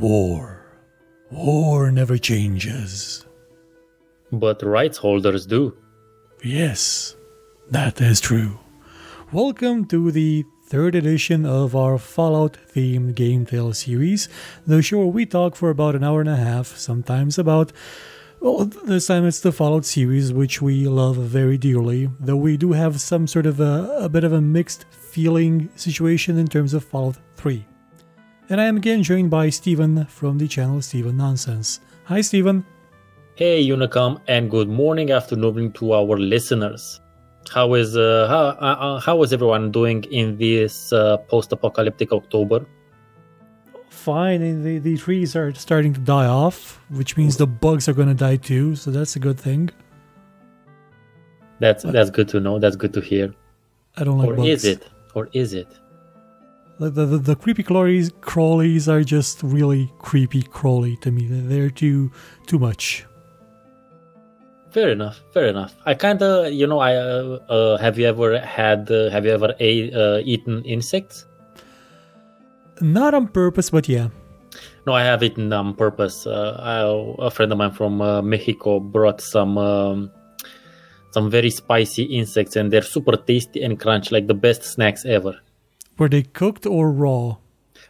War. War never changes. But rights holders do. Yes, that is true. Welcome to the third edition of our Fallout-themed GameTales series, the show where we talk for about an hour and a half, sometimes about... Well, this time it's the Fallout series, which we love very dearly, though we do have some sort of a bit of a mixed feeling situation in terms of Fallout 3. And I am again joined by Stephen from the channel Stephen Nonsense. Hi, Stephen. Hey, Unicom, and good morning, afternoon to our listeners. How is everyone doing in this post-apocalyptic October? Fine, and the trees are starting to die off, which means the bugs are going to die too, so that's a good thing. That's good to know. That's good to hear. I don't like bugs. Or is it? The creepy crawlies are just really creepy crawly to me. They're too much. Fair enough. I kind of, have you ever eaten insects? Not on purpose, but yeah. No, I have eaten on purpose. A friend of mine from Mexico brought some very spicy insects, and they're super tasty and crunchy, like the best snacks ever. Were they cooked or raw?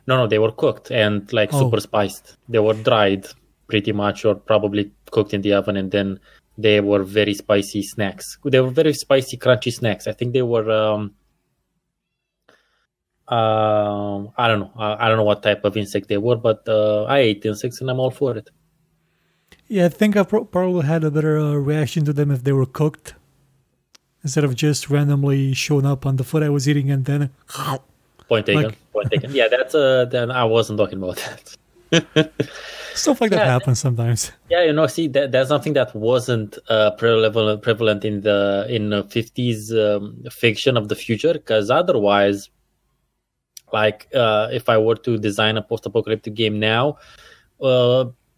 No, they were cooked and super spiced. They were dried pretty much, or probably cooked in the oven, and then they were very spicy snacks. They were very spicy, crunchy snacks. I think they were... I don't know. I don't know what type of insect they were, but I ate insects and I'm all for it. Yeah, I think I probably had a better reaction to them if they were cooked, instead of just randomly showing up on the food I was eating and then... Point taken. Yeah, that's... then I wasn't talking about that. Stuff like that happens sometimes. Yeah, see, that's something that wasn't prevalent in the 50s fiction of the future, because otherwise... if I were to design a post-apocalyptic game now,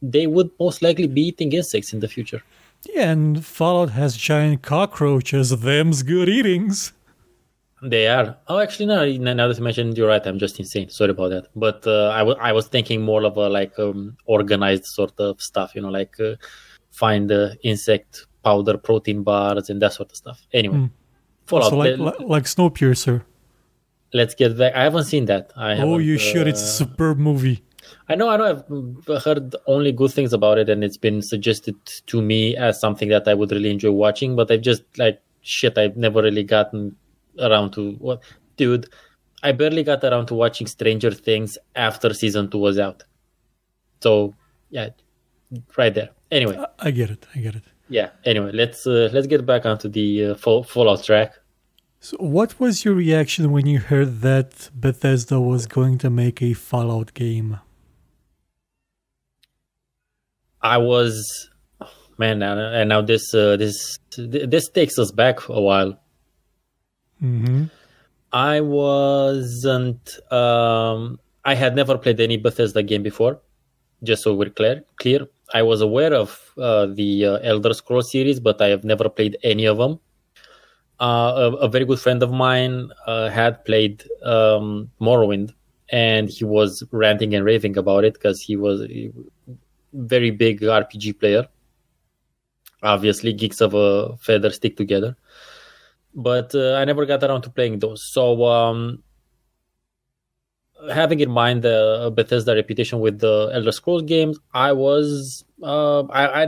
they would most likely be eating insects in the future. Yeah, and Fallout has giant cockroaches. Them's good eatings. They are. Oh, actually, no. Now that you mentioned, you're right. I'm just insane. Sorry about that. But I was thinking more of a organized sort of stuff. Find insect powder, protein bars, and that sort of stuff. Anyway, Fallout. So like Snowpiercer. Let's get back. I haven't seen that. You should. It's a superb movie. I know. I've heard only good things about it, and it's been suggested to me as something that I would really enjoy watching. But I've just I've never really gotten around to what, dude. I barely got around to watching Stranger Things after season 2 was out. So yeah, right there. Anyway, I get it. Yeah. Anyway, let's get back onto the Fallout track. So what was your reaction when you heard that Bethesda was going to make a Fallout game? I was, man, and now this takes us back a while. Mm-hmm. I wasn't. I had never played any Bethesda game before. Just so we're clear. I was aware of the Elder Scrolls series, but I have never played any of them. A very good friend of mine had played Morrowind, and he was ranting and raving about it because he was a very big RPG player. Obviously, geeks of a feather stick together. But I never got around to playing those. So, having in mind the Bethesda reputation with the Elder Scrolls games, I was I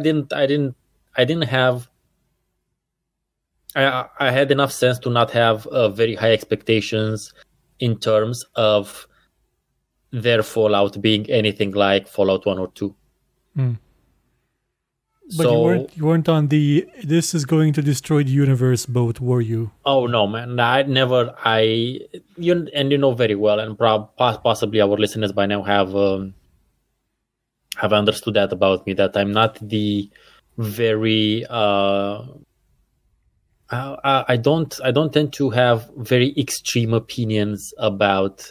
had enough sense to not have very high expectations in terms of their Fallout being anything like Fallout 1 or 2. But so, you weren't on the "this is going to destroy the universe" boat, were you? Oh no, man! You know very well, and possibly our listeners by now have understood that about me, that I'm not the very I don't tend to have very extreme opinions about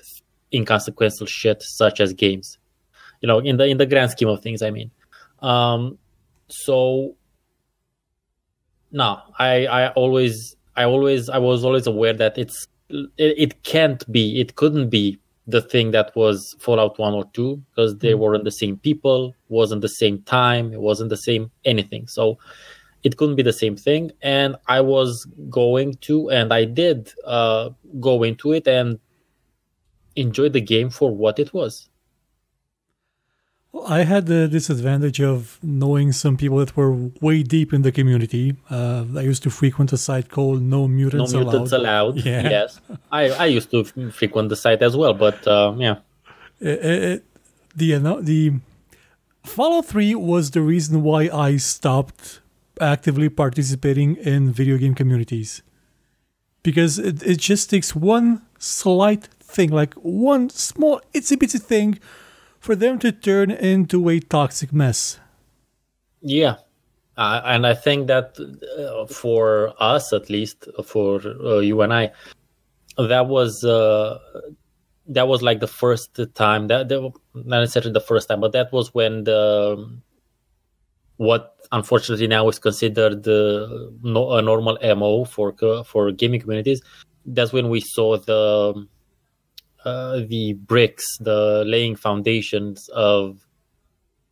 inconsequential shit such as games. In the grand scheme of things, I mean. So no, I was always aware that it couldn't be the thing that was Fallout 1 or 2, because they weren't the same people, wasn't the same time, it wasn't the same anything. So it couldn't be the same thing. And I was going to, and I did go into it and enjoy the game for what it was. I had the disadvantage of knowing some people that were way deep in the community. I used to frequent a site called No Mutants No Mutants Allowed. Yeah. Yes. I used to frequent the site as well, but yeah. The Fallout 3 was the reason why I stopped actively participating in video game communities. Because it just takes one slight thing, like one small itsy-bitsy thing, for them to turn into a toxic mess. Yeah. And I think that for us, at least, for you and I, that was like the first time, that not necessarily the first time, but that was when what unfortunately now is considered a normal MO for gaming communities. That's when we saw the bricks, the laying foundations of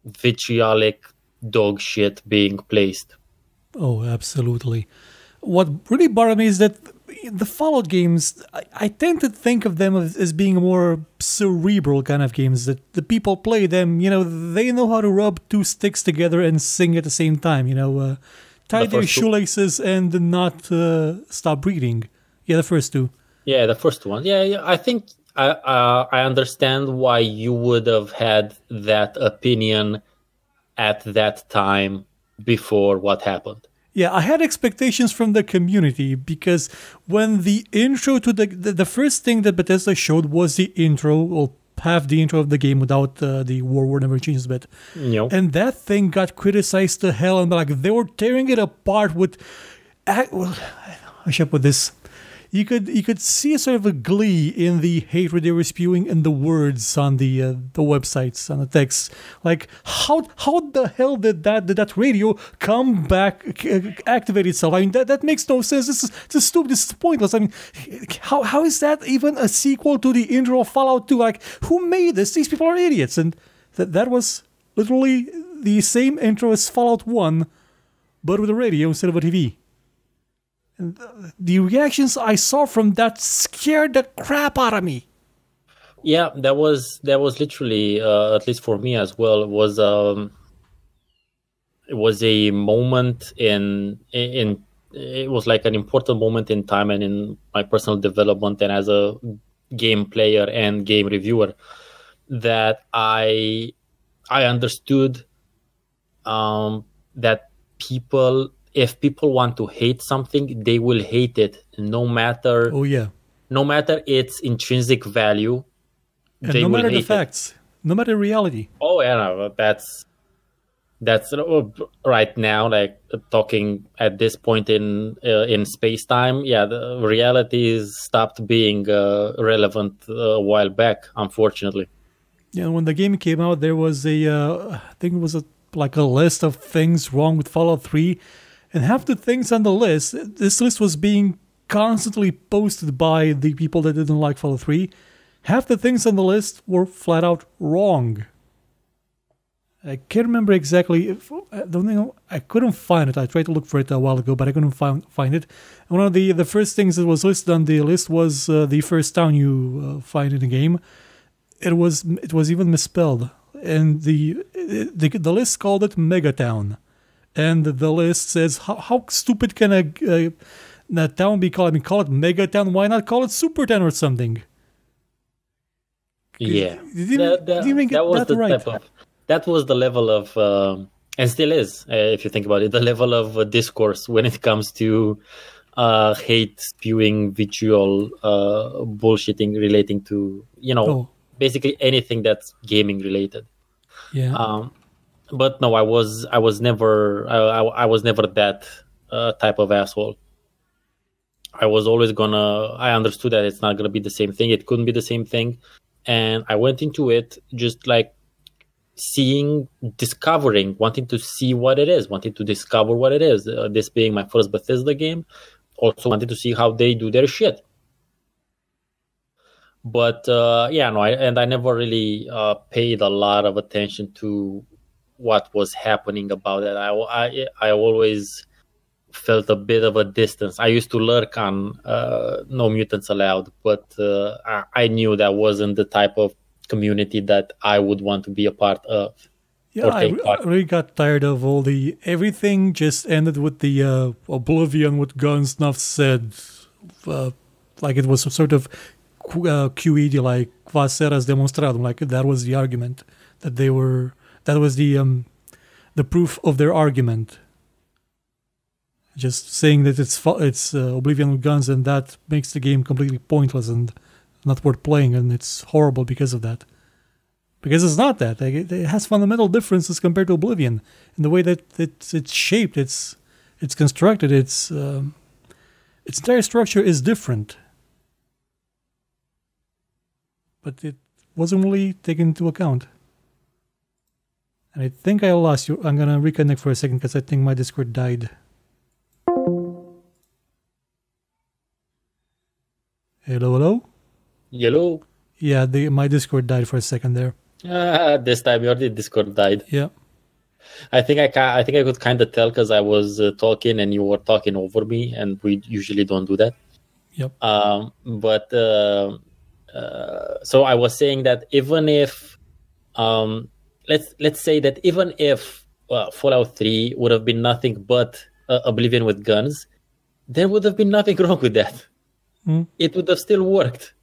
vitriolic dog shit being placed. Oh, absolutely. What really bothered me is that the Fallout games, I tend to think of them as being more cerebral kind of games, that the people play them, they know how to rub two sticks together and sing at the same time, tie their shoelaces and not stop breathing. Yeah, the first two. Yeah, the first one. Yeah, I think I understand why you would have had that opinion at that time before what happened. Yeah, I had expectations from the community, because when the intro to the first thing that Bethesda showed was the intro, or half the intro of the game without the war never changes bit. Yep. And that thing got criticized to hell, and like they were tearing it apart with... Well, I should put this... You could see a sort of a glee in the hatred they were spewing in the words on the websites, on the text. Like, how the hell did that radio come back, activate itself? I mean, that makes no sense. This is stupid. This is pointless. I mean, how is that even a sequel to the intro of Fallout 2? Like, who made this? These people are idiots. And that was literally the same intro as Fallout 1, but with a radio instead of a TV. And the reactions I saw from that scared the crap out of me. Yeah, that was literally, at least for me as well, it was a moment it was like an important moment in time and in my personal development and as a game player and game reviewer, that I understood that if people want to hate something, they will hate it no matter its intrinsic value. And no matter the facts, no matter reality. Oh yeah, no, that's right now, like talking at this point in space time. Yeah, the realities stopped being relevant a while back, unfortunately. Yeah, when the game came out, there was I think it was a list of things wrong with Fallout 3. And half the things on the list, this list was being constantly posted by the people that didn't like Fallout 3. Half the things on the list were flat out wrong. I can't remember exactly. I couldn't find it. I tried to look for it a while ago, but I couldn't find it. And one of the first things that was listed on the list was the first town you find in the game. It was even misspelled, and the list called it Megatown. And the list says, how stupid can a town be called? I mean, call it Megatown. Why not call it Supertown or something? Yeah. That was the level of, and still is, if you think about it, the level of discourse when it comes to hate spewing, vitriol, bullshitting relating to, basically anything that's gaming related. Yeah. But no, I was never that type of asshole. I was always I understood that it's not gonna be the same thing. It couldn't be the same thing. And I went into it just like discovering, wanting to see what it is, wanting to discover what it is. This being my first Bethesda game, also wanted to see how they do their shit. But yeah, no, I never really paid a lot of attention to what was happening about it. I always felt a bit of a distance. I used to lurk on No Mutants Allowed, but I knew that wasn't the type of community that I would want to be a part of. Yeah, I really got tired of all the everything. Just ended with the Oblivion with guns. Enough said, like it was some sort of QED, like quas eras demonstradum. Like that was the argument that they were. That was the proof of their argument. Just saying that it's Oblivion with guns, and that makes the game completely pointless and not worth playing, and it's horrible because of that. Because it's not that. Like, it has fundamental differences compared to Oblivion in the way that it's shaped, it's constructed, its entire structure is different. But it wasn't really taken into account. And I think I lost you. I'm gonna reconnect for a second because I think my Discord died. Hello, hello? Hello? Yeah, my Discord died for a second there. This time your Discord died. Yeah. I think I could kind of tell because I was talking and you were talking over me, and we usually don't do that. Yep. So I was saying that even if, let's say that even if Fallout 3 would have been nothing but Oblivion with guns, there would have been nothing wrong with that. It would have still worked.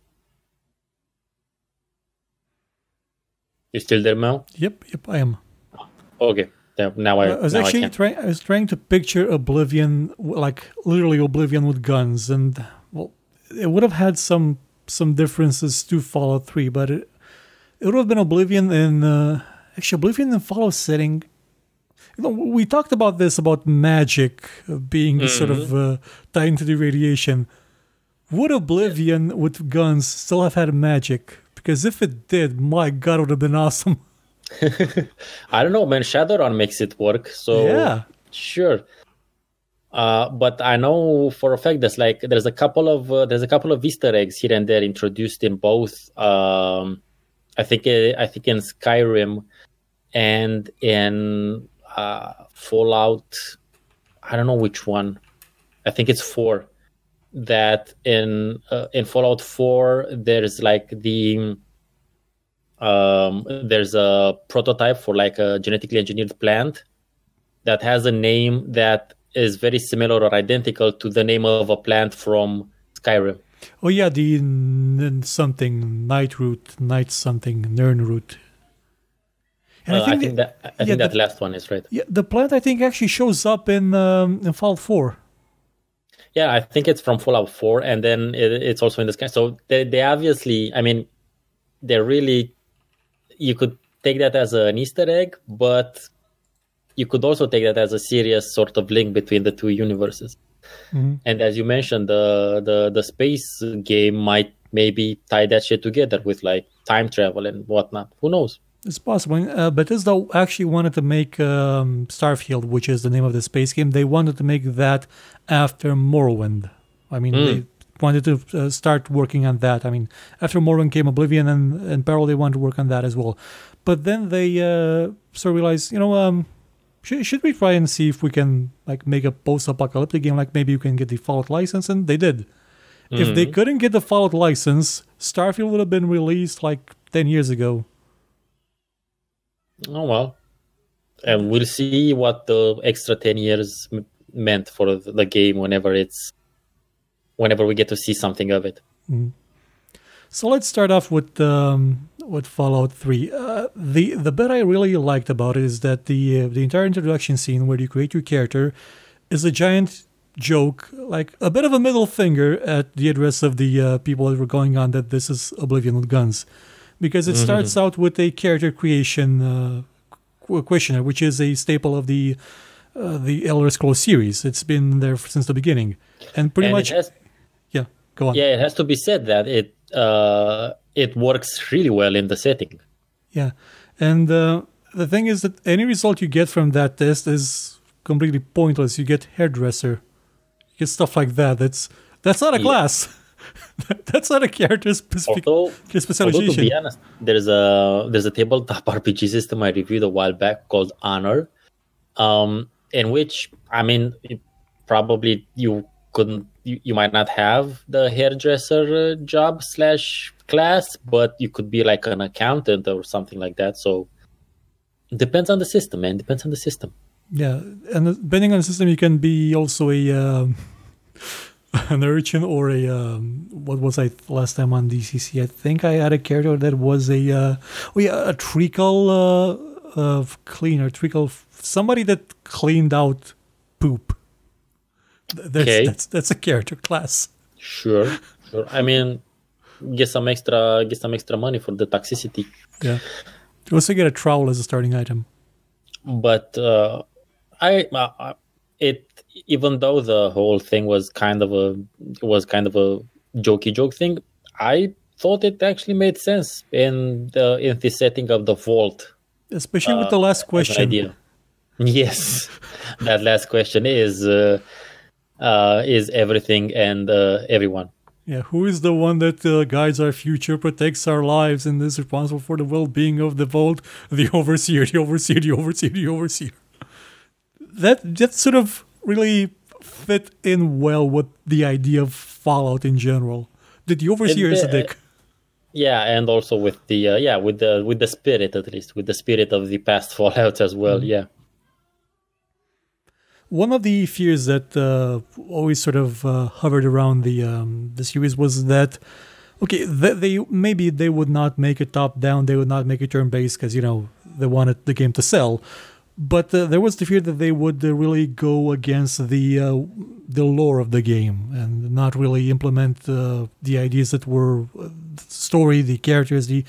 You still there, Mel? Yep, I am. Okay. Now I was trying to picture Oblivion, like literally Oblivion with guns, and well, it would have had some differences to Fallout 3, but it would have been Oblivion in Oblivion in Fallout setting. You know, we talked about this about magic being sort of tied into the radiation. Would Oblivion with guns still have had magic? Because if it did, my God, it would have been awesome. I don't know, man. Shadowrun makes it work, so yeah, sure. But I know for a fact there's a couple of Easter eggs here and there introduced in both. I think in Skyrim and in Fallout. I don't know which one. I think it's 4. That in Fallout 4 there's like there's a prototype for like a genetically engineered plant that has a name that is very similar or identical to the name of a plant from Skyrim. Oh yeah, the something night something Nern root. And I think that last one is right. Yeah, the plant I think actually shows up in Fallout 4. Yeah, I think it's from Fallout 4, and then it's also in the sky. So they obviously, I mean, they're really. You could take that as an Easter egg, but you could also take that as a serious sort of link between the two universes. Mm-hmm. And as you mentioned, the space game might maybe tie that shit together with like time travel and whatnot. Who knows? It's possible. Bethesda actually wanted to make Starfield, which is the name of the space game. They wanted to make that after Morrowind. I mean, they wanted to start working on that. I mean, after Morrowind came Oblivion, and in parallel they wanted to work on that as well. But then they sort of realized, should we try and see if we can like make a post-apocalyptic game? Like maybe you can get the Fallout license, and they did. Mm-hmm. If they couldn't get the Fallout license, Starfield would have been released like 10 years ago. Oh, well. And we'll see what the extra 10 years meant for the game whenever we get to see something of it. Mm. So let's start off with Fallout 3. The bit I really liked about it is that the entire introduction scene where you create your character is a giant joke, like a bit of a middle finger at the address of the people that were going on that this is Oblivion with guns. Because it starts out with a character creation questionnaire, which is a staple of the Elder Scrolls series. It's been there since the beginning, and pretty much. Yeah, go on. Yeah, it has to be said that it works really well in the setting. Yeah, and the thing is that any result you get from that test is completely pointless. You get hairdresser, you get stuff like that. That's not a class. That's not a character specific Although to specialization. be honest, there's a tabletop RPG system I reviewed a while back called Honor, in which probably you couldn't, you might not have the hairdresser job / class, but you could be like an accountant or something like that. So depends on the system, man. Depends on the system. Yeah, and depending on the system, you can be also an urchin or a what was I last time on DCC? I think I had a character that was a treacle cleaner, somebody that cleaned out poop. That's a character class. Sure. I mean, get some extra money for the toxicity. Yeah. You also get a trowel as a starting item. But even though the whole thing was kind of a jokey joke thing, I thought it actually made sense in the setting of the vault. Especially with the last question. Idea. Yes, that last question is everything and everyone. Yeah, who is the one that guides our future, protects our lives, and is responsible for the well-being of the vault? The overseer, the overseer, the overseer, the overseer. That sort of really fit in well with the idea of Fallout in general. That the overseer is a dick. Yeah, and also with the with the spirit, at least with the spirit of the past Fallouts as well. Mm-hmm. Yeah. One of the fears that always sort of hovered around the series was that, okay, they would not make it top-down, they would not make it turn-based because, they wanted the game to sell. But there was the fear that they would really go against the lore of the game and not really implement the ideas that were the story, the characters, the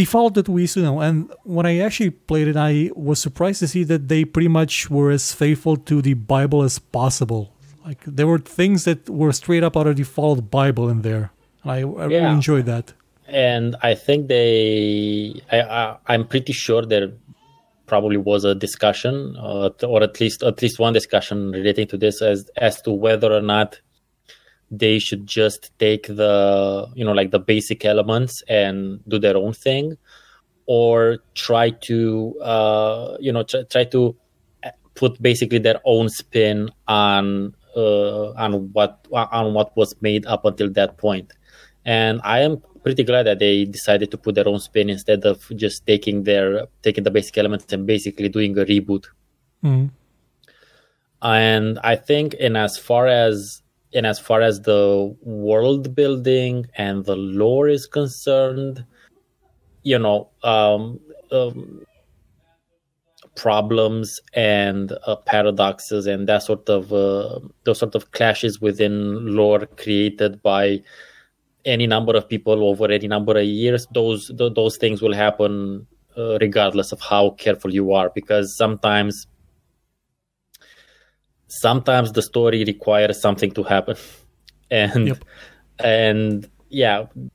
Fallout that we used to know. And when I actually played it, I was surprised to see that they pretty much were as faithful to the Bible as possible. Like, there were things that were straight up out of the Fallout Bible in there. I really enjoyed that. And I think I'm pretty sure there probably was a discussion, or at least one discussion relating to this as to whether or not they should just take the basic elements and do their own thing, or try to try to put basically their own spin on what was made up until that point. And I am pretty glad that they decided to put their own spin instead of just taking the basic elements and basically doing a reboot. Mm-hmm. And I think as far as the world building and the lore is concerned, problems and paradoxes and those sort of clashes within lore created by any number of people over any number of years, those things will happen regardless of how careful you are, because sometimes the story requires something to happen, and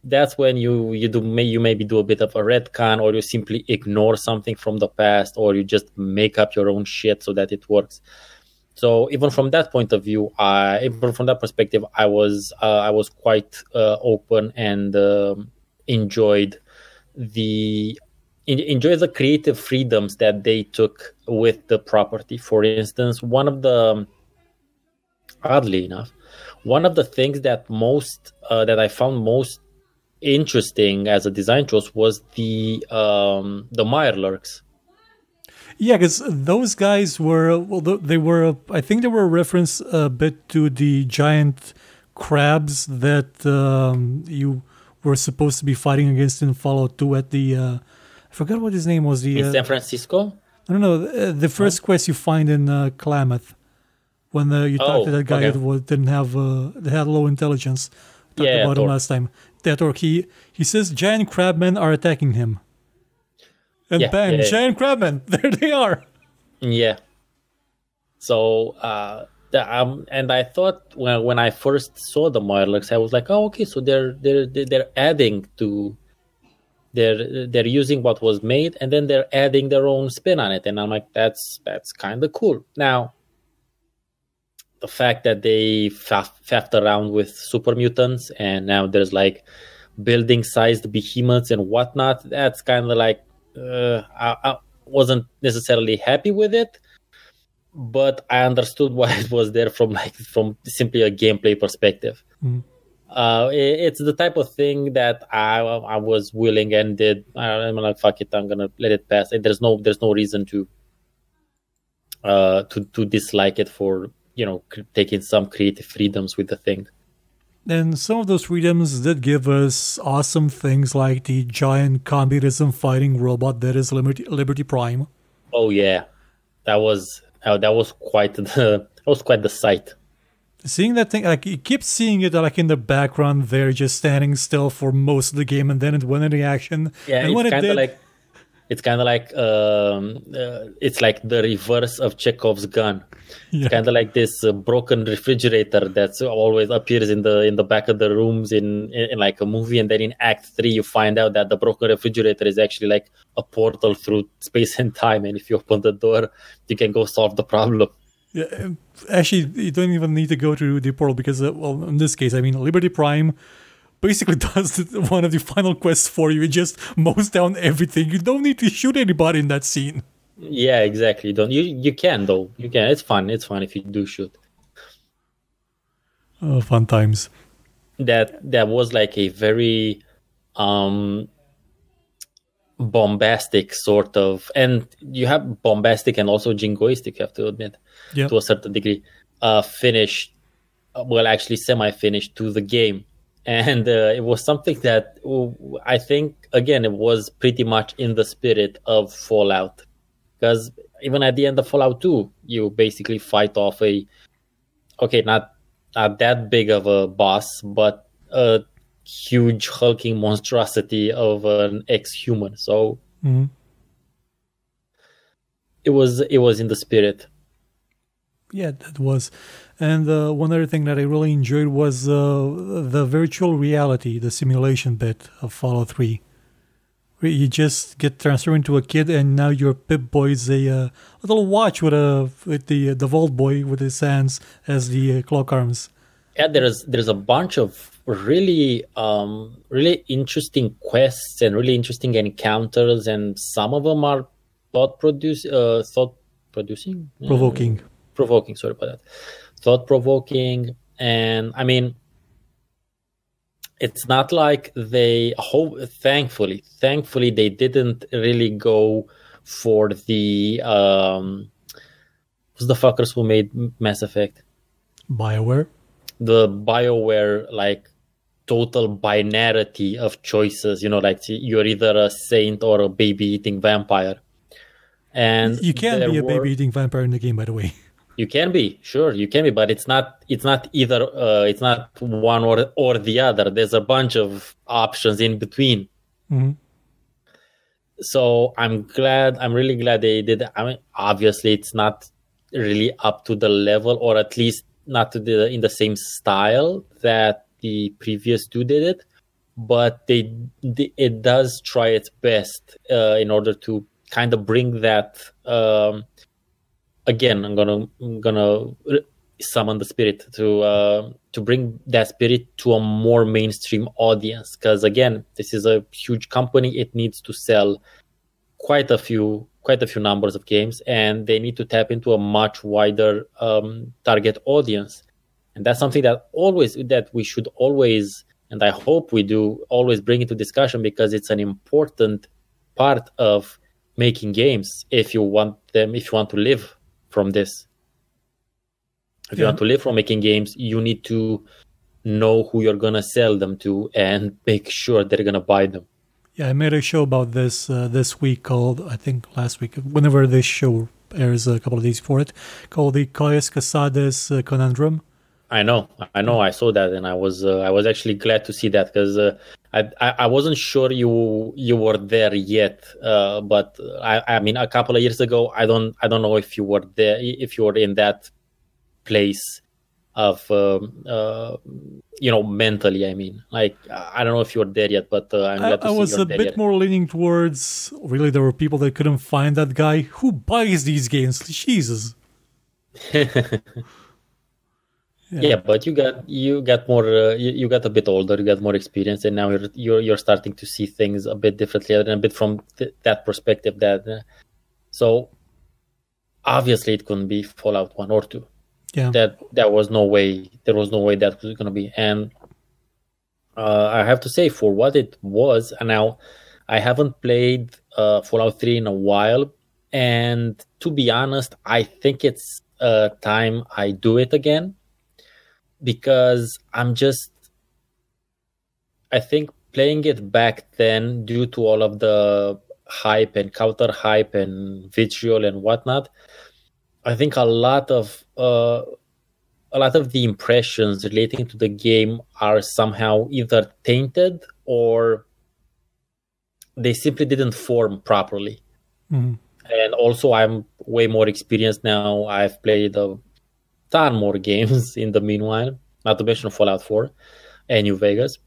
that's when you maybe do a bit of a retcon, or you simply ignore something from the past, or you just make up your own shit so that it works. So even from that point of view, even from that perspective, I was quite open and enjoyed the creative freedoms that they took with the property. For instance, oddly enough, one of the things that I found most interesting as a design choice was the Mirelurks. Yeah, because those guys were, I think they were a reference a bit to the giant crabs that you were supposed to be fighting against in Fallout 2 at the, I forgot what his name was. In San Francisco? I don't know, the first quest you find in Klamath, when you talked to that guy that had low intelligence. Talked about him last time. That orc, he says giant crabmen are attacking him. And bang, giant crabmen, there they are. Yeah. So, and I thought when I first saw the Mirelurks, I was like, oh, okay, so they're adding to, they're using what was made, and then they're adding their own spin on it, and I'm like, that's kind of cool. Now, the fact that they faffed around with super mutants, and now there's like building-sized behemoths and whatnot. That's kind of like I wasn't necessarily happy with it, but I understood why it was there from simply a gameplay perspective. It's the type of thing that I was willing and did. I'm like, fuck it, I'm gonna let it pass. And there's no reason to dislike it for taking some creative freedoms with the thing. And some of those freedoms did give us awesome things like the giant communism fighting robot that is Liberty Prime. Oh yeah, that was quite the sight. Seeing that thing, like you keep seeing it like in the background there, just standing still for most of the game, and then it went into action. Yeah, and when it's kind of like it's like the reverse of Chekhov's gun. Yeah. It's kind of like this broken refrigerator that always appears in the back of the rooms in like a movie, and then in Act 3 you find out that the broken refrigerator is actually like a portal through space and time, and if you open the door, you can go solve the problem. Yeah, actually, you don't even need to go to the portal because, well, in this case, I mean, Liberty Prime basically does one of the final quests for you. It just mows down everything. You don't need to shoot anybody in that scene. Yeah, exactly. You can though. You can. It's fun. It's fun if you do shoot. Oh, fun times. That was like a very bombastic sort of, and you have bombastic and also jingoistic, you have to admit, to a certain degree, finished, well, actually semi-finished to the game. And it was something that I think, again, it was pretty much in the spirit of Fallout. Because even at the end of Fallout 2, you basically fight off not that big of a boss, but a huge hulking monstrosity of an ex-human. So it was in the spirit. Yeah, that was. And one other thing that I really enjoyed was the virtual reality, the simulation bit of Fallout 3. Where you just get transformed into a kid, and now your Pip-Boy is a little watch with the Vault Boy with his hands as the cloak arms. Yeah, there's a bunch of really interesting quests and really interesting encounters, and some of them are thought-provoking. Sorry about that. Thought-provoking, and I mean, it's not like thankfully they didn't really go for the who's the fuckers who made Mass Effect? BioWare. The BioWare, like, total binarity of choices, like you're either a saint or a baby-eating vampire. And you can be a baby-eating vampire in the game, by the way. You can be, sure, you can be, but it's not either. It's not one or the other. There's a bunch of options in between. Mm-hmm. So I'm really glad they did. I mean, obviously, it's not really up to the level, or at least not in the same style that the previous two did it. But it does try its best in order to kind of bring that. Again, I'm gonna summon the spirit to bring that spirit to a more mainstream audience. Because again, this is a huge company; it needs to sell quite a few numbers of games, and they need to tap into a much wider target audience. And that's something that we should always, and I hope we do, always bring into discussion, because it's an important part of making games. If you want to live from this. If you want to live from making games, you need to know who you're going to sell them to and make sure they're going to buy them. Yeah, I made a show about this this week called, I think last week, whenever this show airs a couple of days before it, called the Caius Casades Conundrum. I know, I saw that, and I was actually glad to see that, because I wasn't sure you were there yet, but I mean, a couple of years ago, I don't know if you were there, if you were in that place of mentally. I mean, like, I don't know if you were there yet, but I'm glad to see I was you're a there bit yet. more leaning towards, really, there were people that couldn't find that guy. Who buys these games? Jesus. Yeah, but you got more you got a bit older, you got more experience, and now you're starting to see things a bit differently and a bit from that perspective. So obviously it couldn't be Fallout 1 or 2. Yeah. There was no way that was going to be. And I have to say, for what it was, and now I haven't played Fallout 3 in a while, and to be honest, I think it's time I do it again, because I think playing it back then, due to all of the hype and counter hype and vitriol and whatnot, I think a lot of the impressions relating to the game are somehow either tainted or they simply didn't form properly. Mm-hmm. And also, I'm way more experienced now. I've played a ton more games in the meanwhile, not to mention Fallout 4 and New Vegas.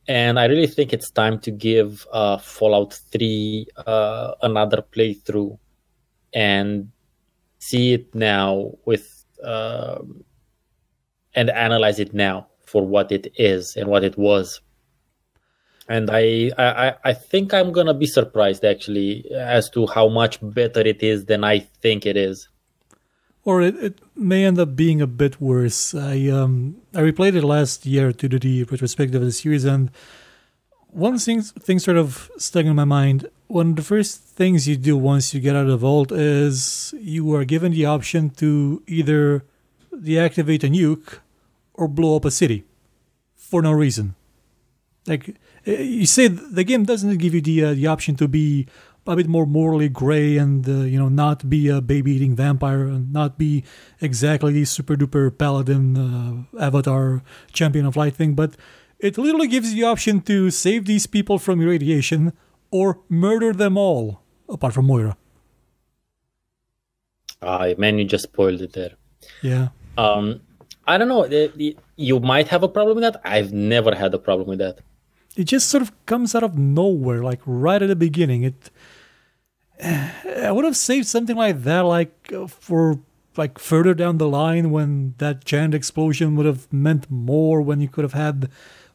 And I really think it's time to give Fallout 3 another playthrough and see it now and analyze it now for what it is and what it was. And I think I'm gonna be surprised, actually, as to how much better it is than I think it is. Or it may end up being a bit worse. I replayed it last year to do the retrospective of the series, and one thing sort of stuck in my mind. One of the first things you do once you get out of the vault is you are given the option to either deactivate a nuke or blow up a city for no reason. Like you said, the game doesn't give you the option to be a bit more morally gray and not be a baby-eating vampire and not be exactly the super duper paladin avatar champion of light thing, but it literally gives you the option to save these people from irradiation or murder them all, apart from Moira. Man, you just spoiled it there. Yeah. I don't know. You might have a problem with that. I've never had a problem with that. It just sort of comes out of nowhere, like right at the beginning. I would have saved something like that, for further down the line when that giant explosion would have meant more, when you could have had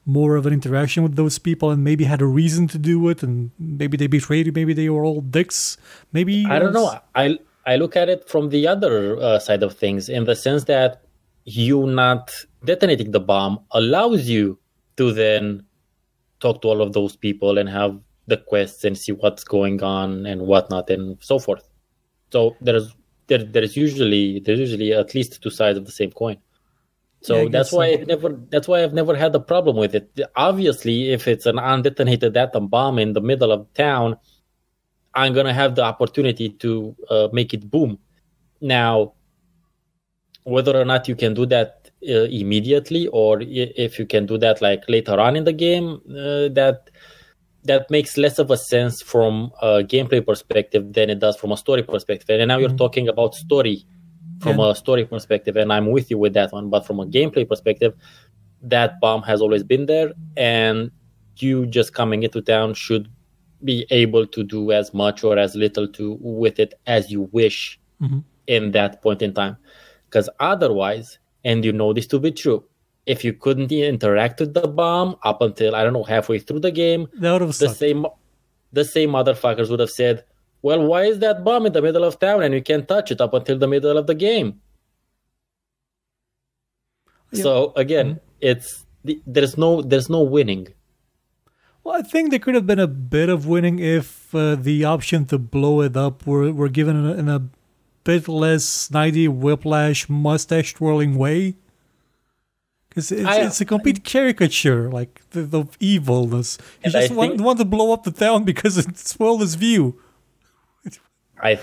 more of an interaction with those people and maybe had a reason to do it, and maybe they betrayed you, maybe they were all dicks, maybe... I don't know. I look at it from the other side of things, in the sense that you not detonating the bomb allows you to then talk to all of those people and have the quests and see what's going on and whatnot and so forth. So there's usually at least two sides of the same coin. So that's why I've never had a problem with it. Obviously, if it's an undetonated atom bomb in the middle of town, I'm gonna have the opportunity to make it boom. Now, whether or not you can do that immediately, or if you can do that later on in the game, that makes less of a sense from a gameplay perspective than it does from a story perspective. And now you're talking about story from a story perspective, and I'm with you with that one. But from a gameplay perspective, that bomb has always been there, and you just coming into town should be able to do as much or as little with it as you wish in that point in time. Because otherwise, and you know this to be true, if you couldn't interact with the bomb up until, I don't know, halfway through the game, the same motherfuckers would have said, well, why is that bomb in the middle of town and you can't touch it up until the middle of the game? Yeah. So again, there's no winning. Well, I think there could have been a bit of winning if the option to blow it up were given in a bit less snidey, whiplash, mustache twirling way. Because it's a complete caricature, the evilness. You just want to blow up the town because it's World's view. I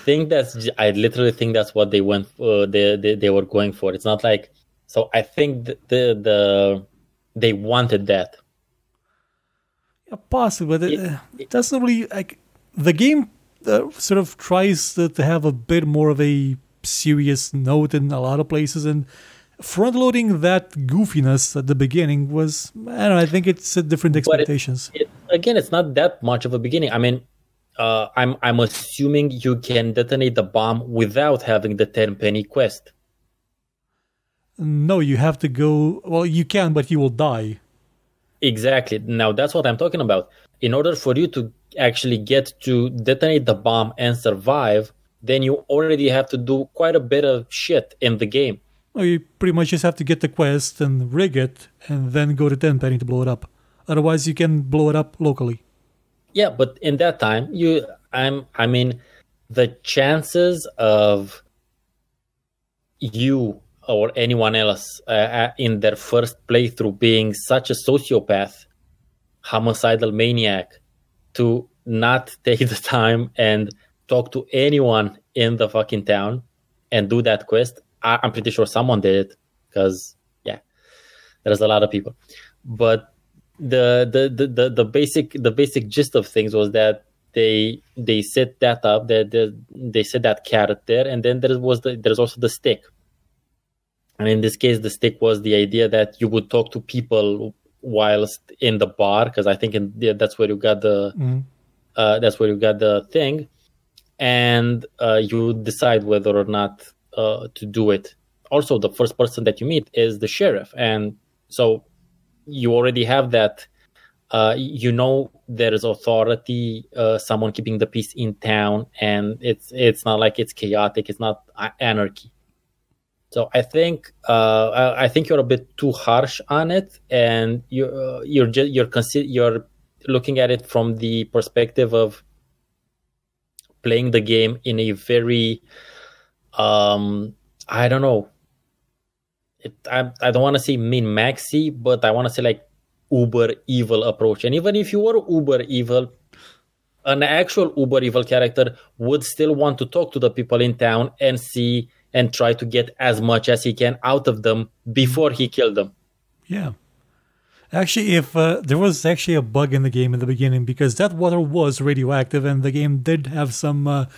literally think that's what they went. They were going for. It's not like. So I think they wanted that. Yeah, possibly, but it doesn't really the game sort of tries to have a bit more of a serious note in a lot of places, and front-loading that goofiness at the beginning was, I don't know, I think it's different expectations. It's not that much of a beginning. I mean, I'm assuming you can detonate the bomb without having the 10-penny quest. No, you have to go. Well, you can, but you will die. Exactly. Now that's what I'm talking about. In order for you to actually get to detonate the bomb and survive, then you already have to do quite a bit of shit in the game. Well, you pretty much just have to get the quest and rig it, and then go to Tenpenny to blow it up. Otherwise, you can blow it up locally. Yeah, but in that time, I mean, the chances of you or anyone else in their first playthrough being such a sociopath, homicidal maniac, to not take the time and talk to anyone in the fucking town and do that quest. I'm pretty sure someone did it, because there's a lot of people. But the basic gist of things was that they set that up, that they set that carrot there, and then there's also the stick. And in this case, the stick was the idea that you would talk to people whilst in the bar, because I think that's where you got the thing, and you decide whether or not to do it. Also, the first person that you meet is the sheriff, and so you already have that. There is authority, someone keeping the peace in town, and it's not like it's chaotic. It's not anarchy. So I think you're a bit too harsh on it, and you're looking at it from the perspective of playing the game in a very I don't know. I don't want to say min-maxy, but I want to say like uber evil approach. And even if you were uber evil, an actual uber evil character would still want to talk to the people in town and try to get as much as he can out of them before he killed them. Yeah. Actually, if there was actually a bug in the game in the beginning, because that water was radioactive, and the game did have some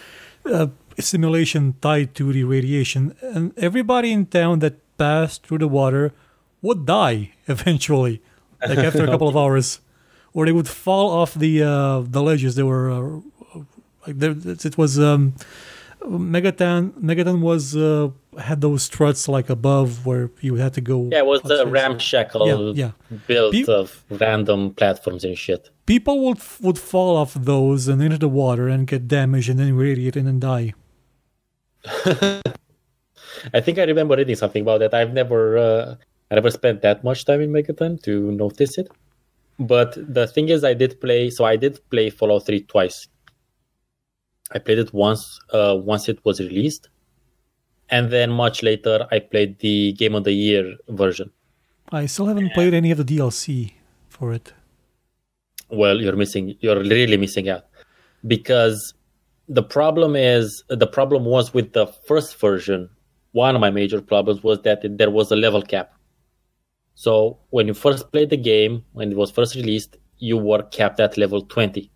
simulation tied to the radiation, and everybody in town that passed through the water would die eventually, like after a couple of hours, or they would fall off the ledges. They were it was Megaton was had those struts like above where you had to go. Yeah, it was the ramshackle built of random platforms and shit. People would fall off those and into the water and get damaged and then radiate and then die. I think I remember reading something about that. I never spent that much time in Megaton to notice it. But the thing is, I did play Fallout 3 twice. I played it once it was released, and then much later I played the Game of the Year version. I still haven't played any of the DLC for it. Well, you're really missing out, because the problem was with the first version. One of my major problems was that there was a level cap. So when you first played the game, when it was first released, you were capped at level 20.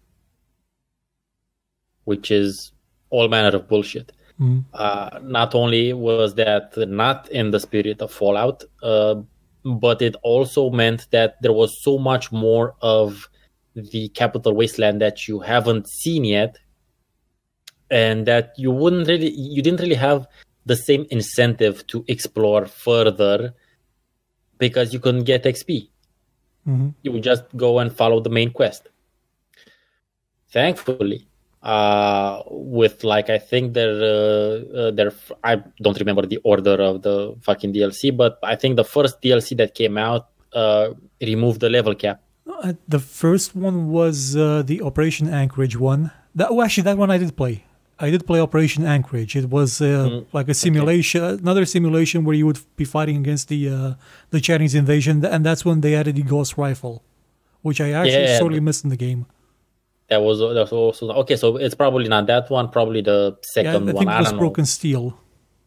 Which is all manner of bullshit. Not only was that not in the spirit of Fallout, but it also meant that there was so much more of the capital wasteland that you haven't seen yet, and that you didn't really have the same incentive to explore further, because you couldn't get XP. You would just go and follow the main quest. Thankfully, with I think I don't remember the order of the fucking DLC, but I think the first DLC that came out removed the level cap. The first one was the Operation Anchorage one. That one I did play. I did play Operation Anchorage. It was like a simulation, another simulation where you would be fighting against the Chinese invasion, and that's when they added the Ghost Rifle, which I actually sorely missed in the game. That was also okay. So it's probably not that one. Probably the second one. I think it was Broken Steel.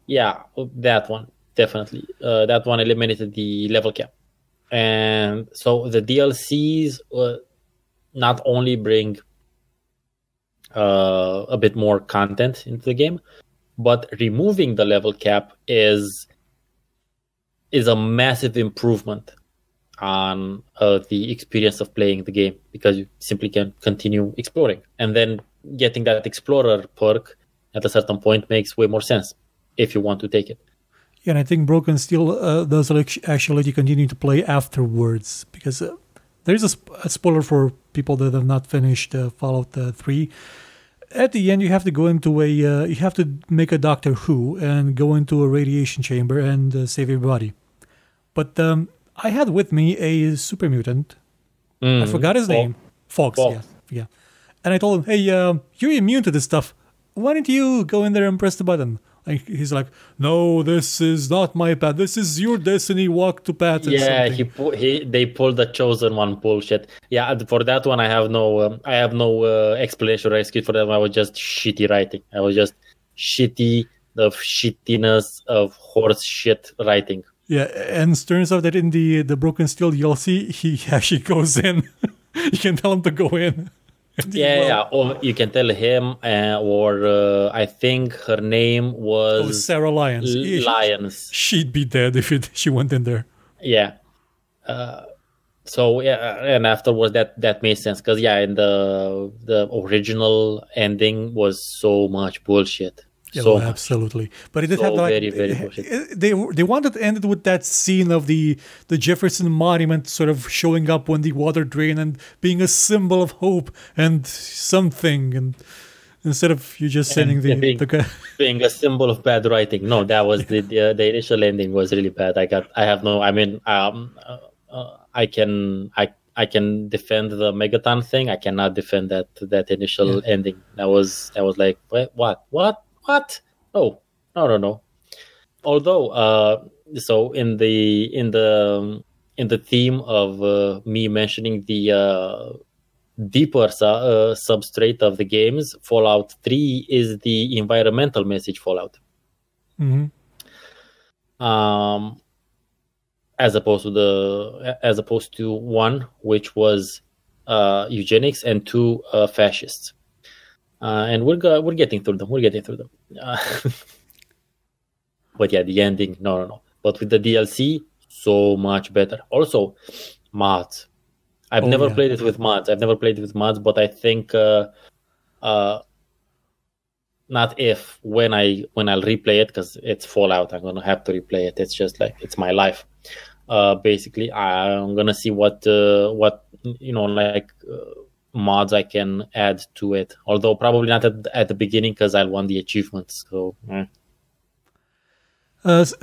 Yeah, that one definitely. That one eliminated the level cap, and so the DLCs not only bring a bit more content into the game, but removing the level cap is a massive improvement on the experience of playing the game, because you simply can continue exploring, and then getting that explorer perk at a certain point makes way more sense if you want to take it. Yeah, and I think Broken Steel does actually let you continue to play afterwards, because there's a spoiler for people that have not finished Fallout 3. At the end, you have to go into you have to make a Doctor Who and go into a radiation chamber and save everybody. But I had with me a super mutant. I forgot his name. Fox. Yeah. And I told him, hey, you're immune to this stuff. Why don't you go in there and press the button? And he's like, no, this is not my path. This is your destiny. Walk to path. Yeah, they pulled the chosen one bullshit. Yeah, for that one, I have no explanation or excuse for that. I was just shitty writing. I was just the shittiness of horse shit writing. Yeah, and it turns out that in the Broken Steel DLC, he actually goes in. You can tell him to go in. Yeah. Or you can tell him, or I think her name was Sarah Lyons. Lyons. She'd be dead if she went in there. Yeah. So yeah, and afterwards that made sense, because in the original ending was so much bullshit. Yeah, so absolutely, but it did have very bullshit. They wanted to end it with that scene of the Jefferson Monument sort of showing up when the water drained and being a symbol of hope and something, and instead of you just sending being a symbol of bad writing. No, that was the initial ending was really bad. I can defend the Megaton thing. I cannot defend that initial ending. That was like what? No. Although, so in the theme of me mentioning the deeper substrate of the games, Fallout 3 is the environmental message Fallout. Mm-hmm. As opposed to 1, which was eugenics, and 2, fascists. And we're getting through them. But yeah, the ending, no. But with the DLC, so much better. Also, mods. I've never played it with mods. But I think not if when I'll replay it, because it's Fallout. I'm gonna have to replay it. It's just like it's my life. Basically, I'm gonna see what mods I can add to it, although probably not at the beginning, because I'll want the achievements. So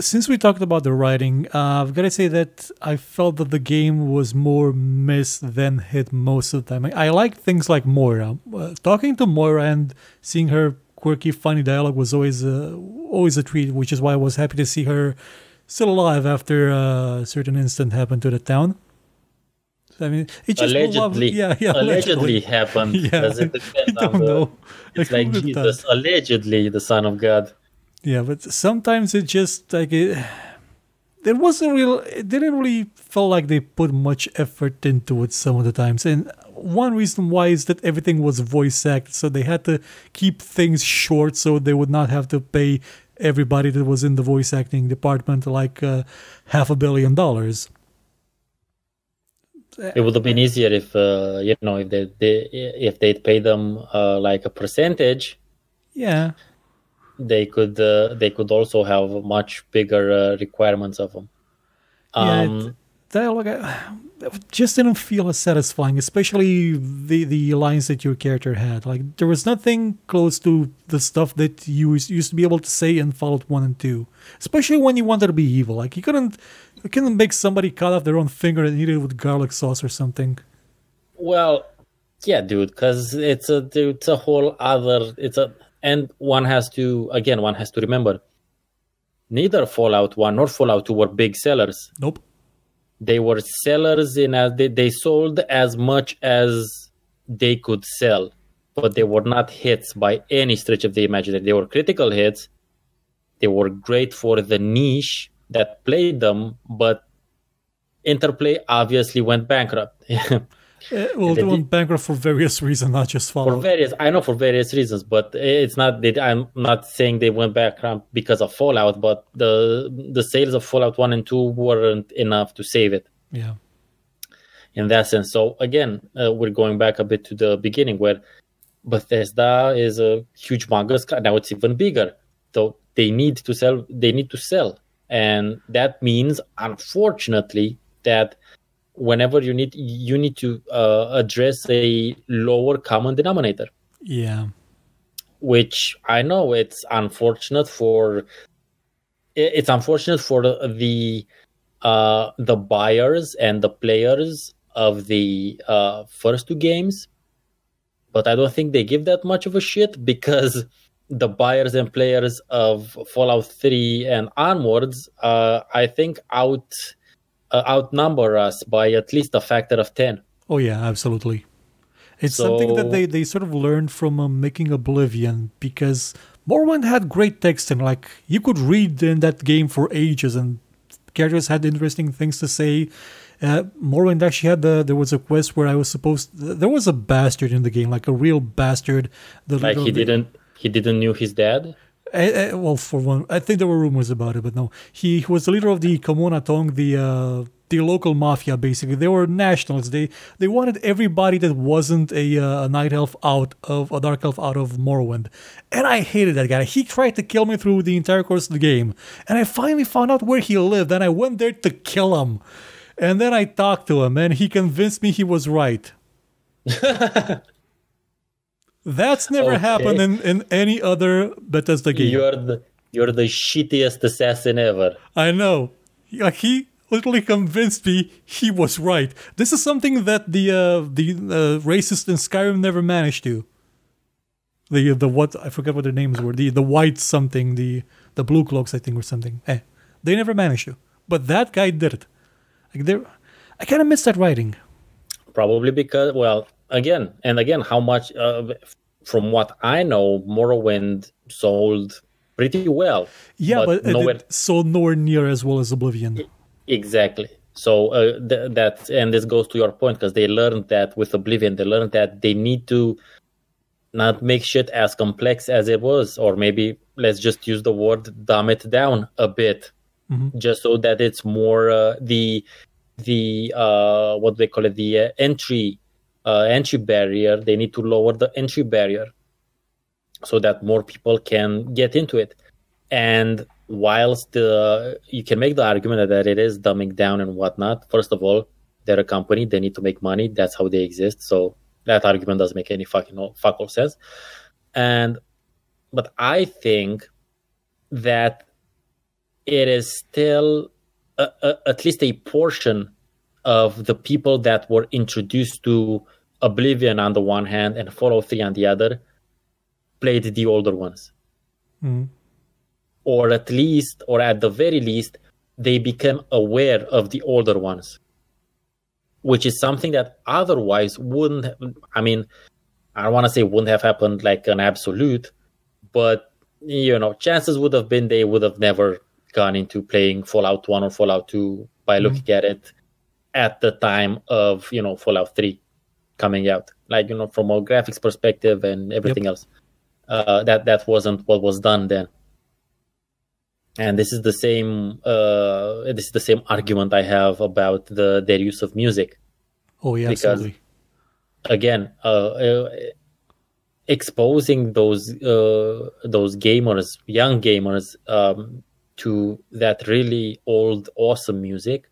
since we talked about the writing, I've got to say that I felt that the game was more miss than hit most of the time. I like things like Moira. Talking to Moira and seeing her quirky, funny dialogue was always a treat, which is why I was happy to see her still alive after a certain incident happened to the town. I mean, it just allegedly happened. Yeah, I don't know. It's like Jesus, allegedly the Son of God. Yeah, but sometimes it just like it didn't really feel like they put much effort into it some of the times. And one reason why is that everything was voice acted, so they had to keep things short so they would not have to pay everybody that was in the voice acting department like $500 million. It would have been easier if if they'd pay them like a percentage. Yeah, they could also have much bigger requirements of them. Dialogue just didn't feel as satisfying, especially the lines that your character had. Like there was nothing close to the stuff that you used to be able to say in Fallout 1 and 2, especially when you wanted to be evil. Like you couldn't make somebody cut off their own finger and eat it with garlic sauce or something. Well, yeah, dude, because it's a whole other and one has to remember, neither Fallout 1 nor Fallout 2 were big sellers. Nope. They were sellers in as they sold as much as they could sell, but they were not hits by any stretch of the imagination. They were critical hits. They were great for the niche that played them, but Interplay obviously went bankrupt. Well, they went bankrupt for various reasons, not just Fallout. For various reasons, but it's not. I'm not saying they went bankrupt because of Fallout, but the sales of Fallout 1 and 2 weren't enough to save it. Yeah. In that sense, so again, we're going back a bit to the beginning where Bethesda is a huge manga. Now it's even bigger, so they need to sell. And that means, unfortunately, that whenever you need to address a lower common denominator. Yeah. Which I know it's unfortunate for the buyers and the players of the first two games, but I don't think they give that much of a shit, because the buyers and players of Fallout 3 and onwards, I think outnumber us by at least a factor of 10. Oh yeah, absolutely. It's something that they sort of learned from making Oblivion, because Morrowind had great text, and like you could read in that game for ages, and characters had interesting things to say. Morrowind actually had there was a quest where there was a bastard in the game, like a real bastard. Like he didn't knew his dad. Well, for one, I think there were rumors about it, but no, he was the leader of the Komona Tong, the local mafia. Basically, they were nationalists. They wanted everybody that wasn't a night elf a dark elf out of Morrowind, and I hated that guy. He tried to kill me through the entire course of the game, and I finally found out where he lived, and I went there to kill him, and then I talked to him, and he convinced me he was right. That's never happened in any other Bethesda game. You're the shittiest assassin ever. I know. He literally convinced me he was right. This is something that the racists in Skyrim never managed to. The what, I forget what their names were. The white something, the blue cloaks, I think, or something. They never managed to. But that guy did it. I kind of miss that writing. Probably because, well, again, how much, from what I know, Morrowind sold pretty well. Yeah, but it sold nowhere near as well as Oblivion. Exactly. So and this goes to your point, because they learned that with Oblivion, they learned that they need to not make shit as complex as it was, or maybe let's just use the word dumb it down a bit, just so that it's more the what they call it, the entry barrier. They need to lower the entry barrier so that more people can get into it. And whilst you can make the argument that it is dumbing down and whatnot, first of all, they're a company, they need to make money, that's how they exist, so that argument doesn't make any fuck all sense. But I think that it is still at least a portion of the people that were introduced to Oblivion on the one hand and Fallout 3 on the other played the older ones. Or at the very least, they became aware of the older ones, which is something that otherwise wouldn't have, I mean, I don't want to say wouldn't have happened like an absolute, but, chances would have been they would have never gone into playing Fallout 1 or Fallout 2 by looking at it at the time of, Fallout 3 coming out. Like, from a graphics perspective and everything else. That wasn't what was done then. And this is the same argument I have about their use of music. Oh yeah, because, absolutely. Again, exposing those gamers, young gamers, to that really old, awesome music.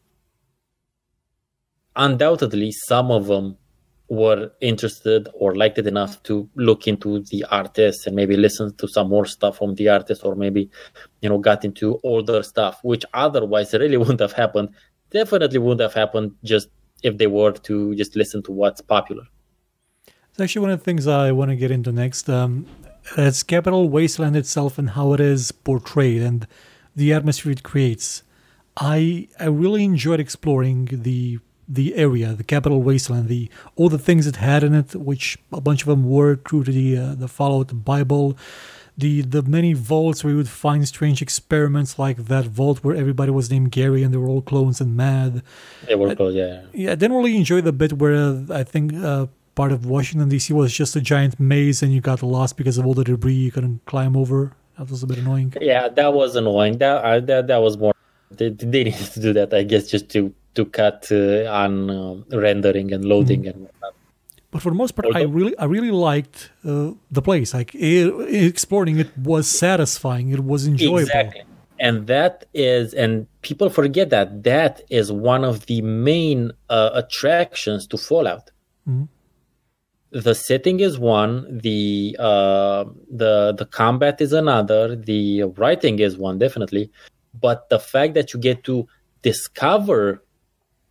Undoubtedly, some of them were interested or liked it enough to look into the artist and maybe listen to some more stuff from the artist, or maybe, got into older stuff, which otherwise really wouldn't have happened. Definitely wouldn't have happened just if they were to just listen to what's popular. It's actually one of the things I want to get into next. It's Capital Wasteland itself and how it is portrayed and the atmosphere it creates. I really enjoyed exploring the area, the Capital Wasteland, all the things it had in it, which a bunch of them were true to the Fallout Bible, the many vaults where you would find strange experiments, like that vault where everybody was named Gary and they were all clones and mad. They were clones, yeah. Yeah, I didn't really enjoy the bit where I think part of Washington D.C. was just a giant maze and you got lost because of all the debris you couldn't climb over. That was a bit annoying. Yeah, that was annoying. That was more. They needed to do that, I guess, just to cut on rendering and loading and whatnot. But for the most part, I really liked the place. Like exploring it was satisfying. It was enjoyable. And people forget that is one of the main attractions to Fallout. Mm-hmm. The setting is one, the combat is another, the writing is one, definitely. But the fact that you get to discover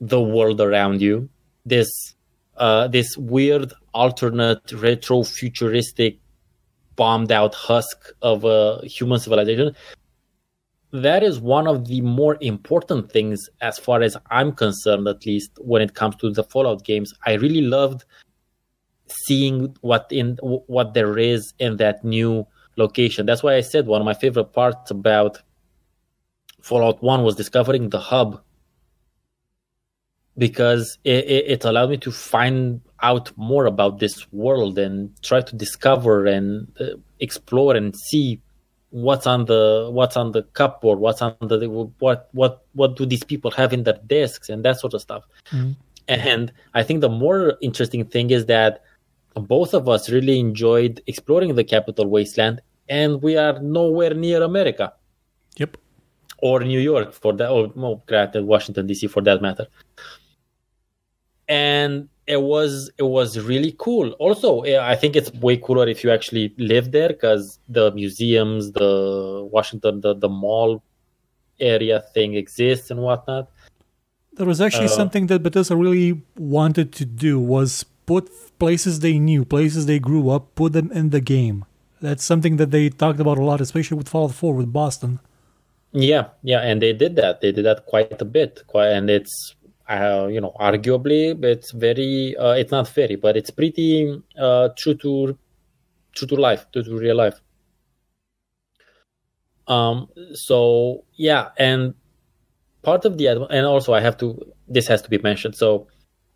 the world around you, this weird alternate retro futuristic bombed out husk of a human civilization, that is one of the more important things as far as I'm concerned, at least when it comes to the Fallout games. I really loved seeing what there is in that new location. That's why I said one of my favorite parts about Fallout 1 was discovering the hub, because it allowed me to find out more about this world and try to discover and explore and see what's on the cupboard, what do these people have in their desks and that sort of stuff. Mm-hmm. And I think the more interesting thing is that both of us really enjoyed exploring the capital Wasteland, and we are nowhere near America. Yep. Or New York for that, or granted, Washington DC for that matter. And it was really cool. Also, I think it's way cooler if you actually live there, because the museums, the Washington, the mall area thing exists and whatnot. That was actually something that Bethesda really wanted to do, was put places they knew, places they grew up, put them in the game. That's something that they talked about a lot, especially with Fallout 4 with Boston. Yeah, and they did that. They did that quite a bit. And it's, arguably, it's very, it's not very, but it's pretty true to life, to real life. So, yeah, and part of and also this has to be mentioned. So,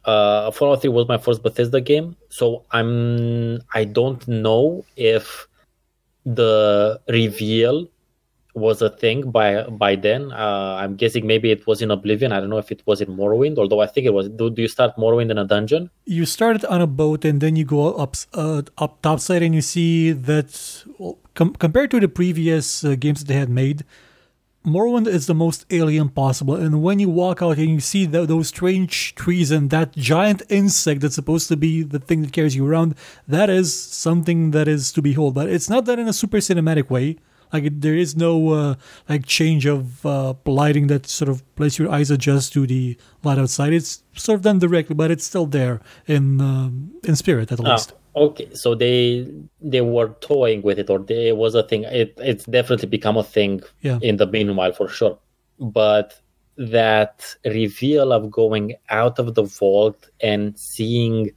Fallout 3 was my first Bethesda game, so I don't know if the reveal was a thing by then. I'm guessing maybe it was in Oblivion. I don't know if it was in Morrowind, although I think it was. Do you start Morrowind in a dungeon? You started on a boat, and then you go up topside, and you see that compared to the previous games that they had made, Morrowind is the most alien possible. And when you walk out and you see those strange trees and that giant insect that's supposed to be the thing that carries you around, that is something that is to behold. But it's not that in a super cinematic way. Like, there is no change of lighting that sort of lets your eyes adjust to the light outside. It's sort of done directly, but it's still there in spirit, at least. Okay, so they were toying with it, or it was a thing. It's definitely become a thing in the meanwhile, for sure. But that reveal of going out of the vault and seeing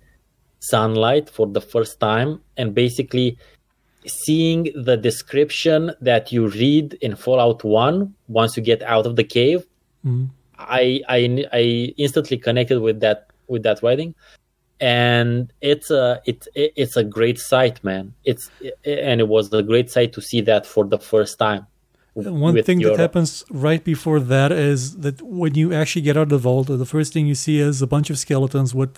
sunlight for the first time, and basically seeing the description that you read in Fallout 1 once you get out of the cave, I instantly connected with that writing. And it's a great sight, man. And it was a great sight to see that for the first time. One thing that happens right before that is that when you actually get out of the vault, the first thing you see is a bunch of skeletons with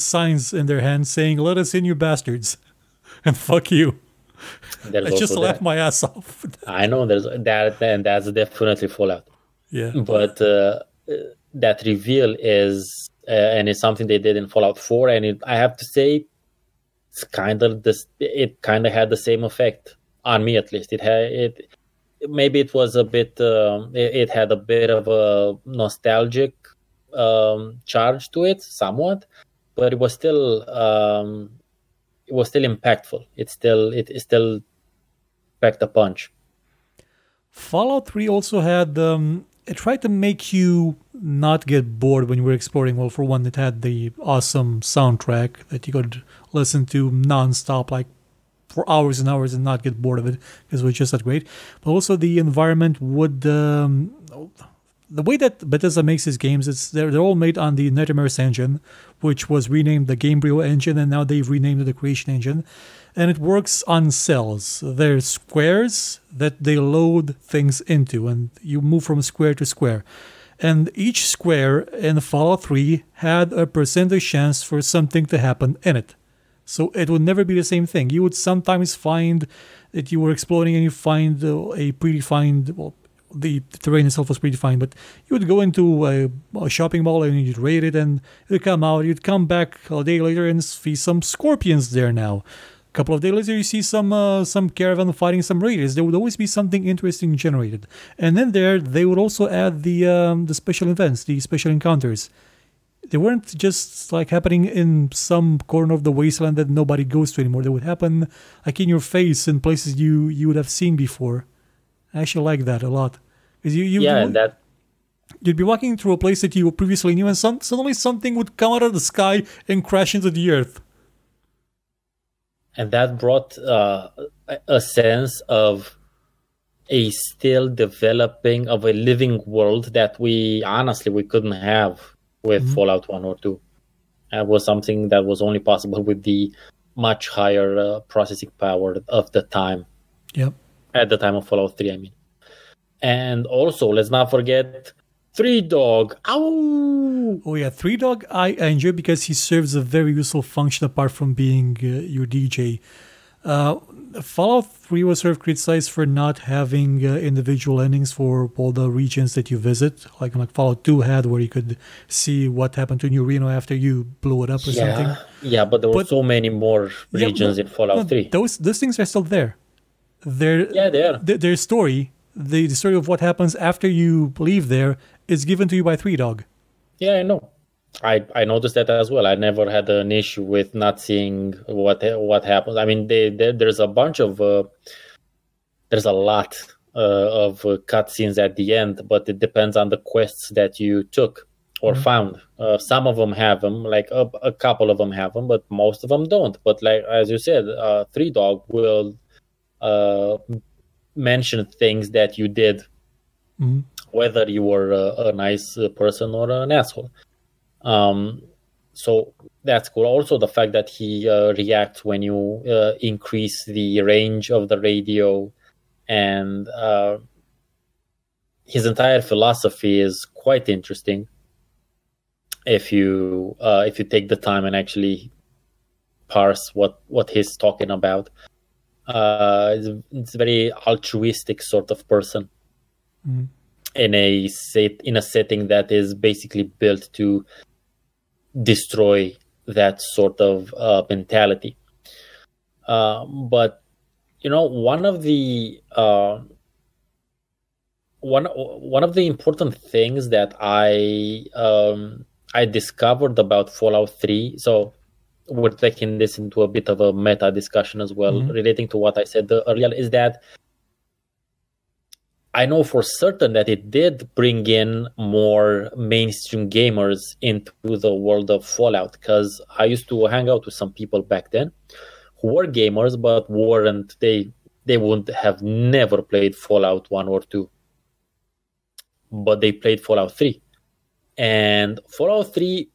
signs in their hands saying, "Let us in, you bastards," and "Fuck you." I just laughed my ass off. I know there's that, and that's definitely Fallout. Yeah, but that reveal is. And it's something they did in Fallout 4, and I have to say, it's kind of had the same effect on me, at least. Maybe it was a bit. It had a bit of a nostalgic charge to it, somewhat, but it was still impactful. It still packed a punch. Fallout 3 also had. It tried to make you not get bored when you were exploring. Well, for one, it had the awesome soundtrack that you could listen to nonstop, like for hours and hours, and not get bored of it, because it was just that great. But also the environment would... the way that Bethesda makes his games, they're all made on the Nightmares engine, which was renamed the Gamebryo engine, and now they've renamed it the Creation engine. And it works on cells. There's squares that they load things into, and you move from square to square. And each square in Fallout 3 had a percentage chance for something to happen in it. So it would never be the same thing. You would sometimes find that you were exploring and you find a predefined, well, the terrain itself was predefined, but you would go into a shopping mall and you'd raid it and you'd come out, you'd come back a day later and see some scorpions there now. A couple of days later, you see some caravan fighting some raiders. There would always be something interesting generated. And then they would also add the special events, the special encounters. They weren't just like happening in some corner of the wasteland that nobody goes to anymore. They would happen like in your face in places you would have seen before. I actually like that a lot. Because you'd be walking through a place that you previously knew, and suddenly something would come out of the sky and crash into the earth. And that brought a sense of a still developing of a living world that we couldn't have with Fallout 1 or 2. That was something that was only possible with the much higher processing power of the time. Yep. At the time of Fallout 3, I mean. And also, let's not forget Three Dog. Ow! Oh yeah, Three Dog I enjoy because he serves a very useful function apart from being your DJ. Fallout 3 was sort of criticized for not having individual endings for all the regions that you visit, like Fallout 2 had, where you could see what happened to New Reno after you blew it up or something. Yeah, but there were so many more regions in Fallout 3. Those things are still there. They are. Their story, the story of what happens after you leave there, is given to you by Three Dog. Yeah, I know. I noticed that as well. I never had an issue with not seeing what happens. I mean, there's a bunch of there's a lot of cutscenes at the end, but it depends on the quests that you took or found. Some of them have them, like a couple of them have them, but most of them don't. But like as you said, Three Dog will mention things that you did, whether you were a nice person or an asshole. So that's cool. Also, the fact that he reacts when you increase the range of the radio, and his entire philosophy is quite interesting. If you take the time and actually parse what he's talking about, it's a very altruistic sort of person in a setting that is basically built to destroy that sort of mentality. But you know, one of the important things that I discovered about Fallout 3. So we're taking this into a bit of a meta discussion as well, relating to what I said earlier, is that I know for certain that it did bring in more mainstream gamers into the world of Fallout, because I used to hang out with some people back then who were gamers, but they wouldn't have never played Fallout 1 or 2. But they played Fallout 3. And Fallout 3,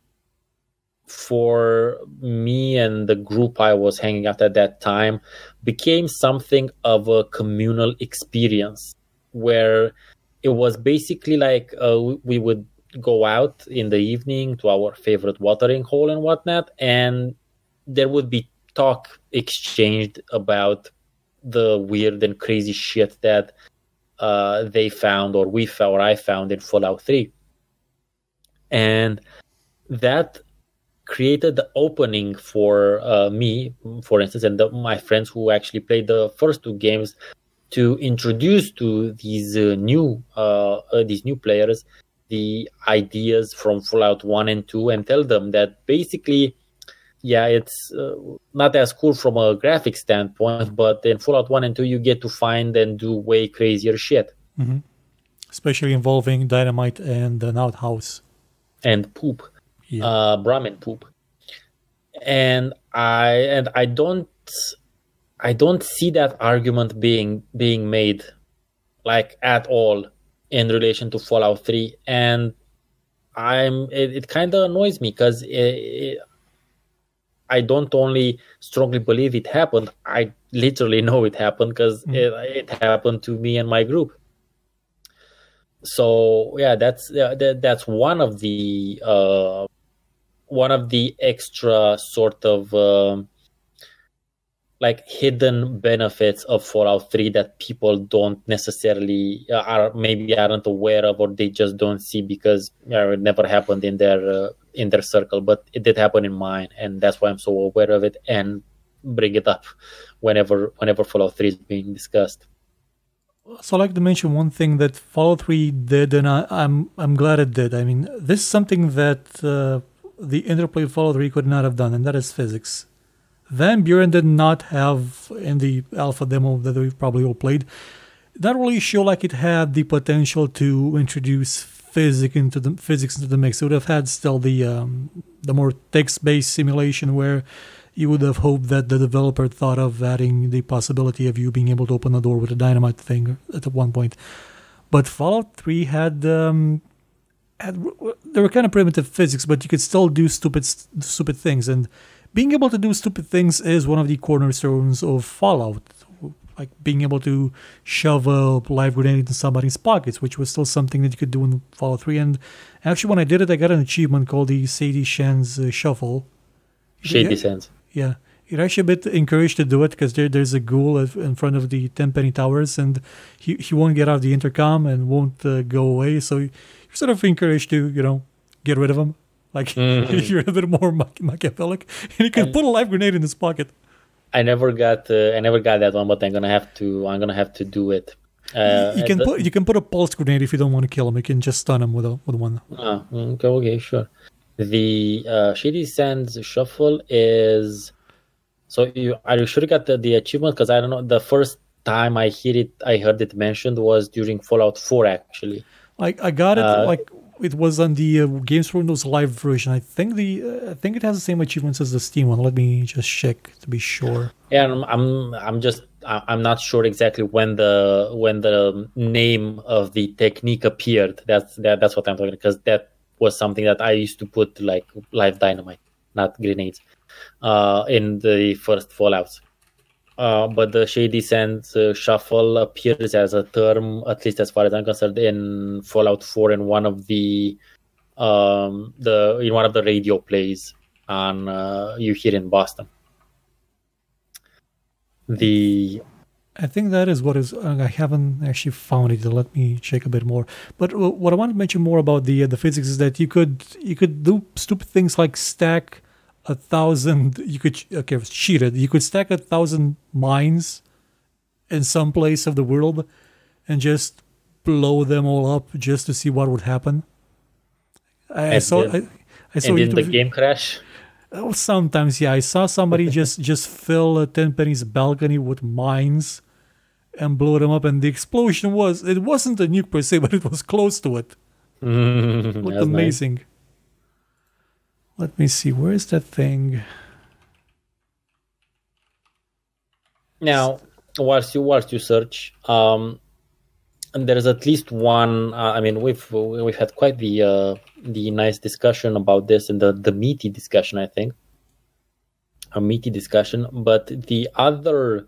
for me and the group I was hanging out at that time, became something of a communal experience, where it was basically like we would go out in the evening to our favorite watering hole and whatnot, and there would be talk exchanged about the weird and crazy shit that they found, or I found in Fallout 3. And that created the opening for me, for instance, and my friends who actually played the first two games, to introduce to these new players the ideas from Fallout 1 and 2, and tell them that basically, yeah, it's not as cool from a graphic standpoint, but in Fallout 1 and 2 you get to find and do way crazier shit. Especially involving dynamite and an outhouse. And poop. Brahmin poop. And I don't see that argument being made like at all in relation to Fallout 3, and it kind of annoys me, because I don't only strongly believe it happened, I literally know it happened, because it happened to me and my group. So yeah, that's one of the extra sort of like hidden benefits of Fallout 3 that people don't necessarily aren't aware of, or they just don't see because it never happened in their circle, but it did happen in mine, and that's why I'm so aware of it and bring it up whenever Fallout 3 is being discussed. So I'd like to mention one thing that Fallout 3 did, and I'm glad it did. I mean, this is something that the interplay of Fallout 3 could not have done, and that is physics. Van Buren did not have, in the alpha demo that we've probably all played, not really show like it had the potential to introduce physics into the mix. It would have had still the more text-based simulation where you would have hoped that the developer thought of adding the possibility of you being able to open the door with a dynamite thing at one point. But Fallout 3 had there were kind of primitive physics, but you could still do stupid things, and being able to do stupid things is one of the cornerstones of Fallout. Like being able to shove a live grenade into somebody's pockets, which was still something that you could do in Fallout 3. And actually, when I did it, I got an achievement called the Sadie Shens Shuffle. Shady Shens. Yeah. You're actually a bit encouraged to do it because there's a ghoul in front of the Tenpenny Towers, and he won't get out of the intercom and won't go away. So you're sort of encouraged to, get rid of him. Like, you're a bit more Machiavellic, and you can put a live grenade in his pocket. I never got that one, but I'm gonna have to do it. You can put a pulse grenade if you don't want to kill him. You can just stun him with one. Oh, okay, sure. The Shady Sands Shuffle is are you sure you got the achievement? Because I don't know. The first time I heard it mentioned was during Fallout 4 actually. I got it it was on the Games for Windows Live version. I think it has the same achievements as the Steam one. Let me just check to be sure. Yeah, I'm not sure exactly when the name of the technique appeared. That's what I'm talking, because that was something that I used to put like live dynamite, not grenades, in the first Fallouts. But the Shady Sands Shuffle appears as a term, at least as far as I'm concerned, in Fallout 4 in one of the radio plays on you here in Boston. I think that is what is. I haven't actually found it. Let me check a bit more. But what I want to mention more about the physics is that you could do stupid things like stack 1,000. You could it's cheated. You could stack 1,000 mines in some place of the world and just blow them all up just to see what would happen. I saw did the game crash? Oh, sometimes, yeah. I saw somebody just fill Tenpenny's balcony with mines and blow them up, and the explosion it wasn't a nuke per se, but it was close to it. It looked amazing. Nice. Let me see, where is that thing? Now, whilst you search, and there's at least one. We've had quite the nice discussion about this, and the meaty discussion. I think a meaty discussion. But the other,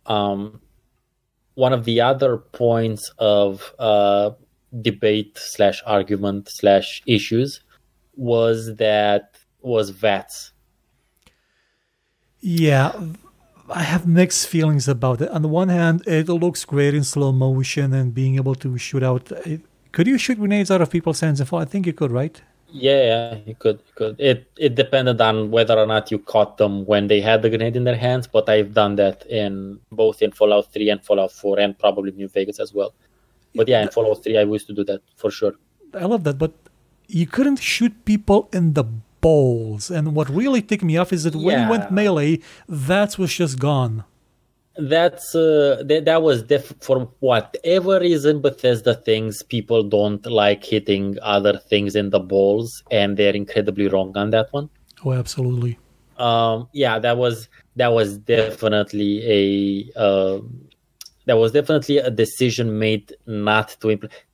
one of the other points of debate / argument / issues was VATS. Yeah. I have mixed feelings about it. On the one hand, it looks great in slow motion and being able to shoot out. Could you shoot grenades out of people's hands? I think you could, right? Yeah, you could. It depended on whether or not you caught them when they had the grenade in their hands, but I've done that both in Fallout 3 and Fallout 4 and probably New Vegas as well. But yeah, in Fallout 3 I used to do that for sure. I love that, but you couldn't shoot people in the balls, and what really ticked me off is that when you went melee, that was just gone. That was for whatever reason. Bethesda thinks people don't like hitting other things in the balls, and they're incredibly wrong on that one. Oh, absolutely. That was definitely a decision made not to implement.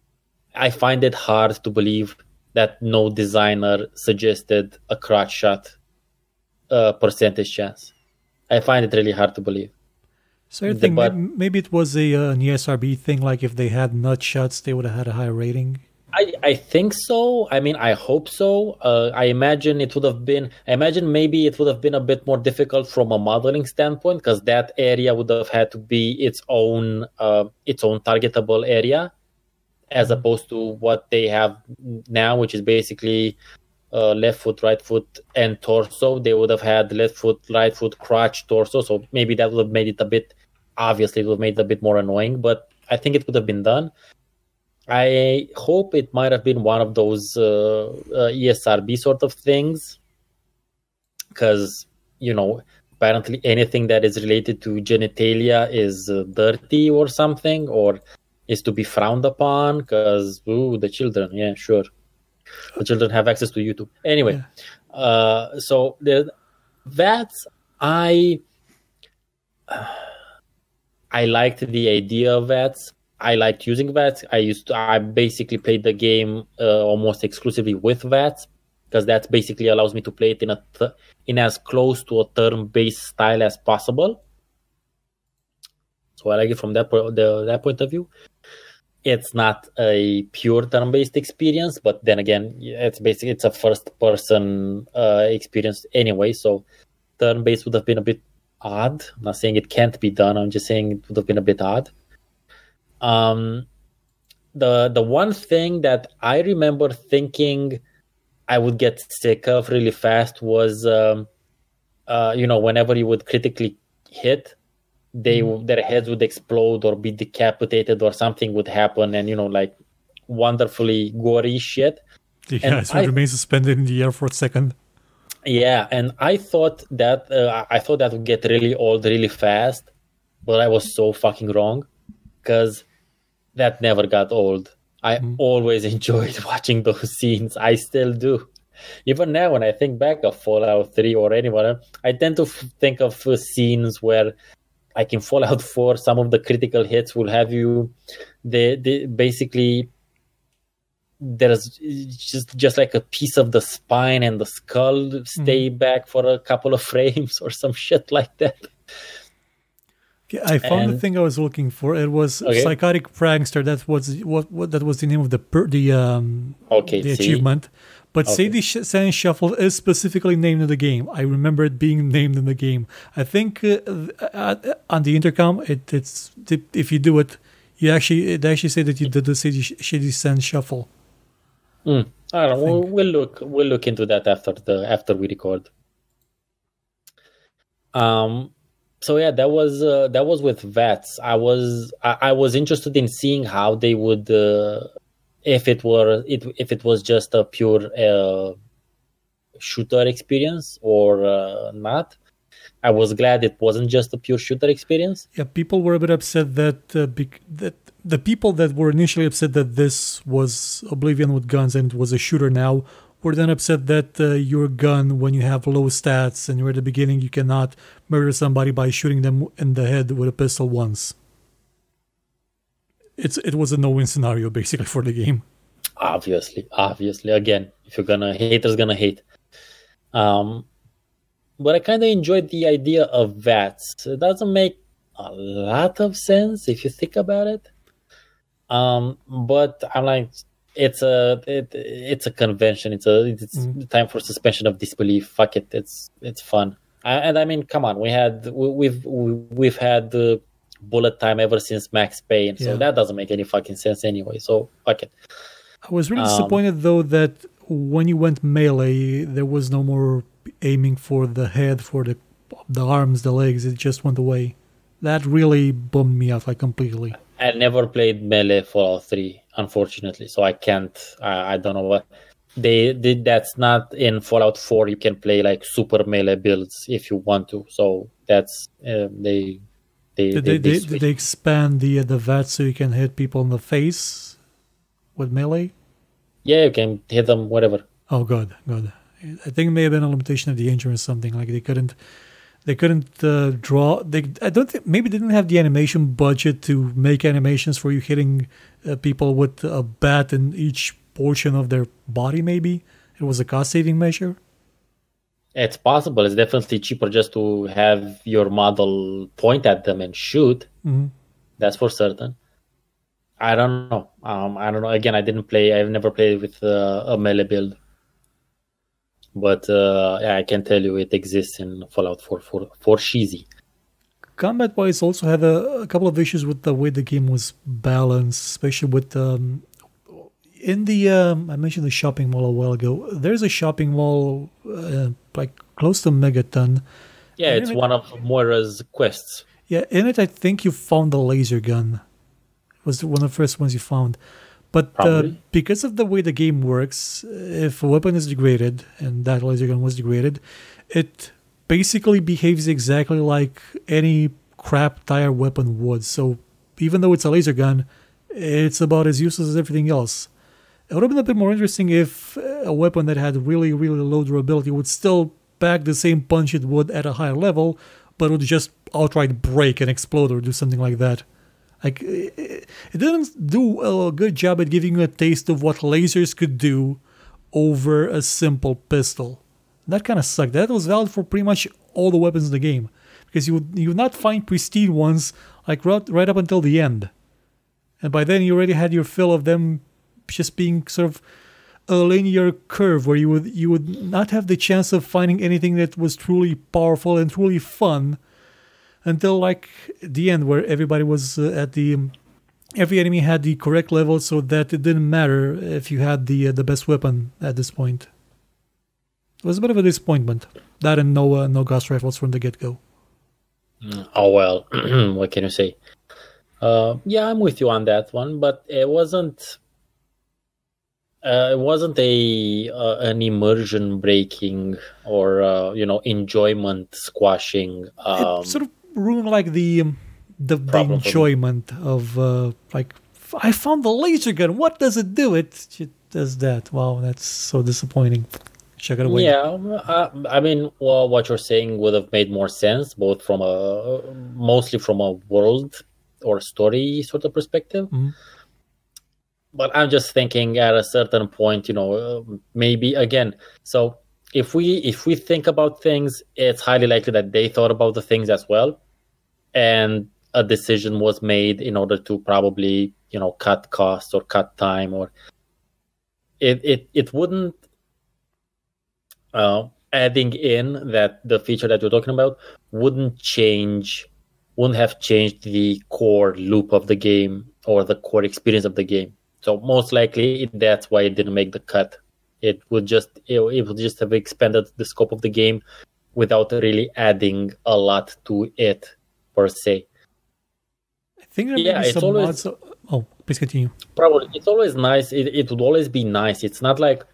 I find it hard to believe that no designer suggested a crotch shot percentage chance. I find it really hard to believe. So you think maybe it was an ESRB thing, like if they had nut shots, they would have had a higher rating? I think so. I mean, I hope so. I imagine it would have been. I imagine maybe it would have been a bit more difficult from a modeling standpoint because that area would have had to be its own targetable area, as opposed to what they have now, which is basically left foot, right foot, and torso. They would have had left foot, right foot, crotch, torso. So maybe that would have made it a bit. Obviously, it would have made it a bit more annoying, but I think it would have been done. I hope it might have been one of those ESRB sort of things, because, apparently anything that is related to genitalia is dirty or something, or is to be frowned upon, because, the children, yeah, sure. The children have access to YouTube. Anyway, so that's, I liked the idea of VATS. I liked using VATS. I basically played the game almost exclusively with VATS, because that basically allows me to play it in as close to a turn-based style as possible. So I like it from that point of view. It's not a pure turn-based experience, but then again, it's a first-person experience anyway. So turn-based would have been a bit odd. I'm not saying it can't be done. I'm just saying it would have been a bit odd. The one thing that I remember thinking I would get sick of really fast was, whenever you would critically hit, their heads would explode or be decapitated or something would happen, and like wonderfully gory shit. Yeah, so it remains suspended in the air for a second. Yeah, and I thought that would get really old really fast, but I was so fucking wrong, because that never got old. I always enjoyed watching those scenes. I still do. Even now, when I think back of Fallout 3 or anyone, I tend to think of scenes where, like in Fallout 4, some of the critical hits will have you, they basically, there's just like a piece of the spine and the skull stay back for a couple of frames or some shit like that. I found the thing I was looking for. It was Psychotic Prankster. That was the name of the achievement. But Sadie Sand Shuffle is specifically named in the game. I remember it being named in the game. I think on the intercom, it's if you do it, it actually say that you did the Sadie Sand Shuffle. I don't know. We'll look into that after we record. So yeah, that was with VATS. I was interested in seeing how they would, if it was just a pure shooter experience or not. I was glad it wasn't just a pure shooter experience. Yeah, people were a bit upset that the people that were initially upset that this was Oblivion with guns and it was a shooter now were then upset that your gun, when you have low stats and you're at the beginning, you cannot murder somebody by shooting them in the head with a pistol once. It was a no-win scenario, basically, for the game. Obviously. Again, if you're gonna hate, haters gonna hate. But I kind of enjoyed the idea of VATS. It doesn't make a lot of sense if you think about it. But I'm like, it's a convention. It's time for suspension of disbelief. Fuck it. It's fun. And I mean, come on. We've had bullet time ever since Max Payne, so that doesn't make any fucking sense anyway. So fuck it. I was really disappointed though that when you went melee, there was no more aiming for the head, for the arms, the legs. It just went away. That really bummed me out completely. I never played melee Fallout 3, unfortunately, so I can't. I don't know what they did. That's not in Fallout 4. You can play super melee builds if you want to. So that's they expand the VAT so you can hit people in the face with melee. Yeah, you can hit them whatever. Oh, good. I think it may have been a limitation of the engine or something. They couldn't draw. I don't think, maybe they didn't have the animation budget to make animations for you hitting people with a bat in each portion of their body. Maybe it was a cost-saving measure. It's possible. It's definitely cheaper just to have your model point at them and shoot. Mm-hmm. That's for certain. I don't know. I don't know. Again, I've never played with a melee build, but yeah, I can tell you it exists in Fallout 4 for Sheezy. Combat-wise, also had a couple of issues with the way the game was balanced, especially with in the I mentioned the shopping mall a while ago. There's a shopping mall like close to Megaton. Yeah, it's one of Moira's quests. Yeah, in it I think you found the laser gun. It was one of the first ones you found. But because of the way the game works, if a weapon is degraded, and that laser gun was degraded, it basically behaves exactly like any crap tire weapon would. So even though it's a laser gun, it's about as useless as everything else. It would have been a bit more interesting if a weapon that had really, really low durability would still pack the same punch it would at a higher level, but would just outright break and explode or do something like that. Like, it didn't do a good job at giving you a taste of what lasers could do over a simple pistol. That kind of sucked. That was valid for pretty much all the weapons in the game, because you would not find pristine ones like right up until the end, and by then you already had your fill of them just being sort of a linear curve where you would not have the chance of finding anything that was truly powerful and truly fun until like the end, where everybody was every enemy had the correct level, so that it didn't matter if you had the best weapon at this point. It was a bit of a disappointment. That and no ghost rifles from the get-go. Oh well, what can you say? Yeah, I'm with you on that one, but it wasn't. It wasn't an immersion breaking or enjoyment squashing. It sort of ruined like the enjoyment of like, I found the laser gun. What does it do? It does that. Wow, that's so disappointing. Check it away. Yeah, I mean, well, what you're saying would have made more sense, both from mostly from a world or story sort of perspective. Mm-hmm. But I'm just thinking at a certain point, maybe again. So if we think about things, it's highly likely that they thought about the things as well, and a decision was made in order to probably cut costs or cut time, or it wouldn't. Adding in that the feature that you're talking about wouldn't have changed the core loop of the game or the core experience of the game. So most likely that's why it didn't make the cut. It would just have expanded the scope of the game without really adding a lot to it per se. I think there may be some mods. Oh, please continue. Probably it's always nice. It would always be nice. It's not like,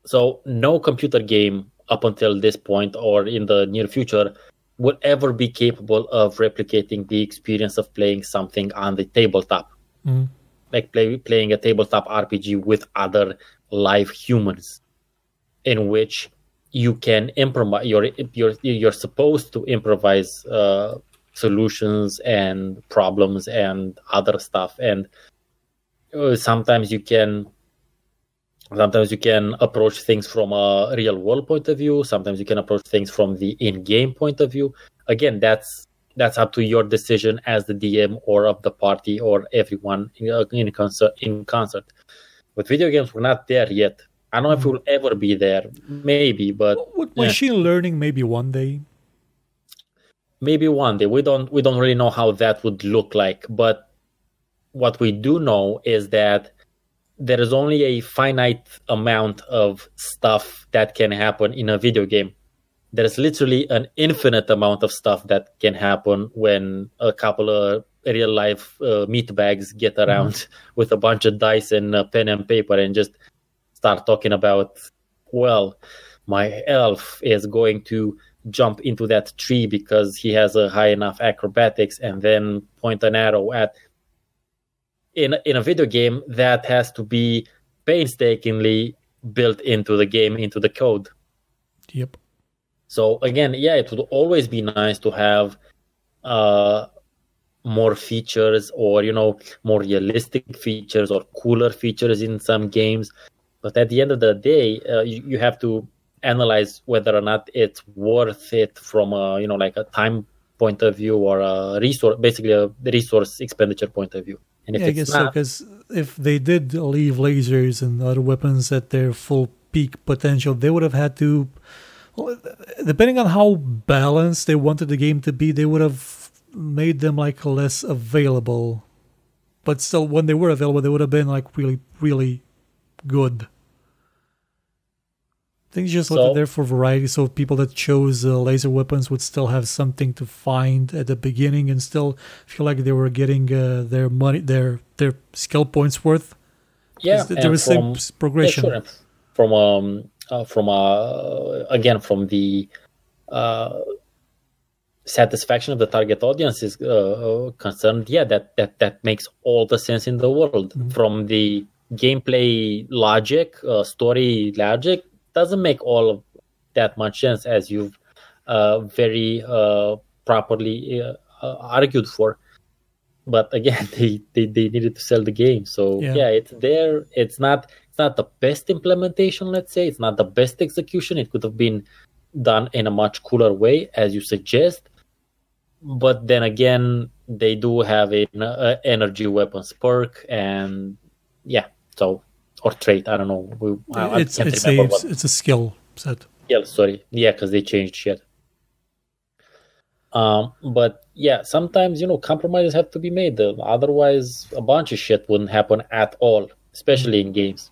so no computer game up until this point or in the near future would ever be capable of replicating the experience of playing something on the tabletop. Mm-hmm. Like playing a tabletop RPG with other live humans, in which you can improvise. You're supposed to improvise solutions and problems and other stuff, and sometimes you can approach things from a real world point of view. Sometimes you can approach things from the in-game point of view. Again, that's up to your decision as the DM or of the party or everyone in concert. With video games, we're not there yet. I don't know if we'll ever be there. Maybe, but with machine learning, maybe one day. Maybe one day. We don't really know how that would look like. But what we do know is that there is only a finite amount of stuff that can happen in a video game. There's literally an infinite amount of stuff that can happen when a couple of real life meatbags get around with a bunch of dice and pen and paper and just start talking about, well, my elf is going to jump into that tree because he has a high enough acrobatics, and then point an arrow at. In a video game, that has to be painstakingly built into the game, into the code. Yep. So again, yeah, it would always be nice to have more features, or more realistic features or cooler features in some games. But at the end of the day, you have to analyze whether or not it's worth it from a like a time point of view or a resource, basically a resource expenditure point of view. And if I it's guess so, not, because if they did leave lasers and other weapons at their full peak potential, they would have had to, well, depending on how balanced they wanted the game to be, they would have made them like less available. But still, when they were available, they would have been like really, really good. Things just left it there for variety, so people that chose laser weapons would still have something to find at the beginning and still feel like they were getting their money, their skill points worth. Yeah, there was some progression. Yeah, sure. From again, from the satisfaction of the target audience is concerned. Yeah, that makes all the sense in the world. Mm-hmm. From the gameplay logic, story logic, doesn't make all of that much sense, as you've very properly argued for. But again, they needed to sell the game, so yeah, it's there. It's not the best implementation, let's say. It's not the best execution. It could have been done in a much cooler way, as you suggest. But then again, they do have an energy weapons perk, and yeah, so. Or trait, I don't know. It's a skill set. Yeah, sorry. Yeah, because they changed shit. But yeah, sometimes, compromises have to be made. Otherwise, a bunch of shit wouldn't happen at all, especially in games.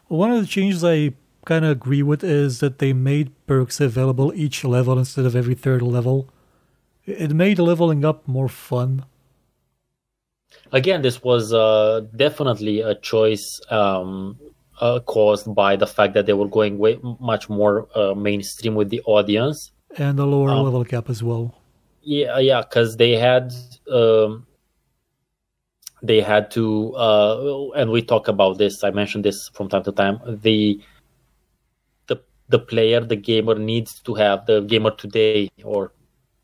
Well, one of the changes I kind of agree with is that they made perks available each level instead of every third level. It made leveling up more fun. Again, this was definitely a choice caused by the fact that they were going much more mainstream with the audience. And a lower level cap as well. Yeah, because they had to, and we talk about this, I mentioned this from time to time, the player, the gamer needs to have, the gamer today or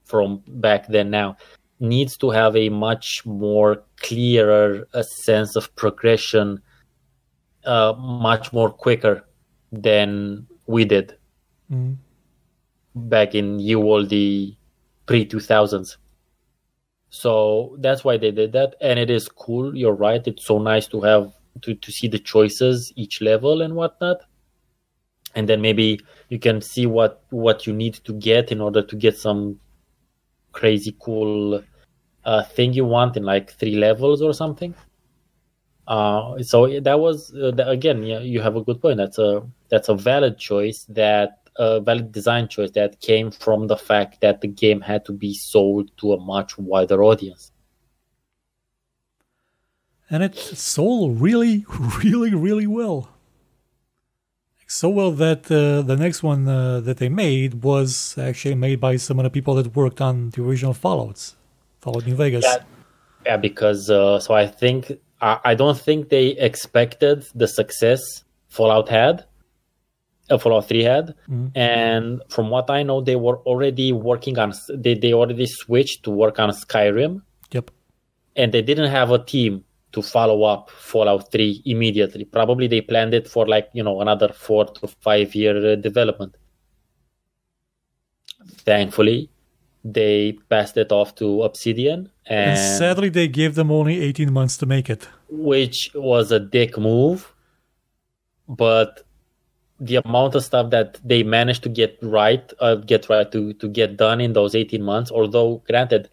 from back then now, needs to have a much more clearer sense of progression, much more quicker than we did back in the pre-2000s. So that's why they did that, and it is cool. You're right. It's so nice to have to see the choices each level and whatnot, and then maybe you can see what you need to get in order to get some crazy cool thing you want in like 3 levels or something. So that was again, yeah, you have a good point. That's a valid choice, valid design choice that came from the fact that the game had to be sold to a much wider audience. And it sold really, really, really well. So well that the next one that they made was actually made by some of the people that worked on the original Fallout New Vegas. Yeah, because so I think I don't think they expected the success Fallout 3 had, and from what I know, they were already working on. They already switched to work on Skyrim. Yep, and they didn't have a team to follow up Fallout 3 immediately. Probably they planned it for another 4 to 5 year development. Thankfully, they passed it off to Obsidian. And sadly, they gave them only 18 months to make it. Which was a dick move. But the amount of stuff that they managed to get done in those 18 months, although granted,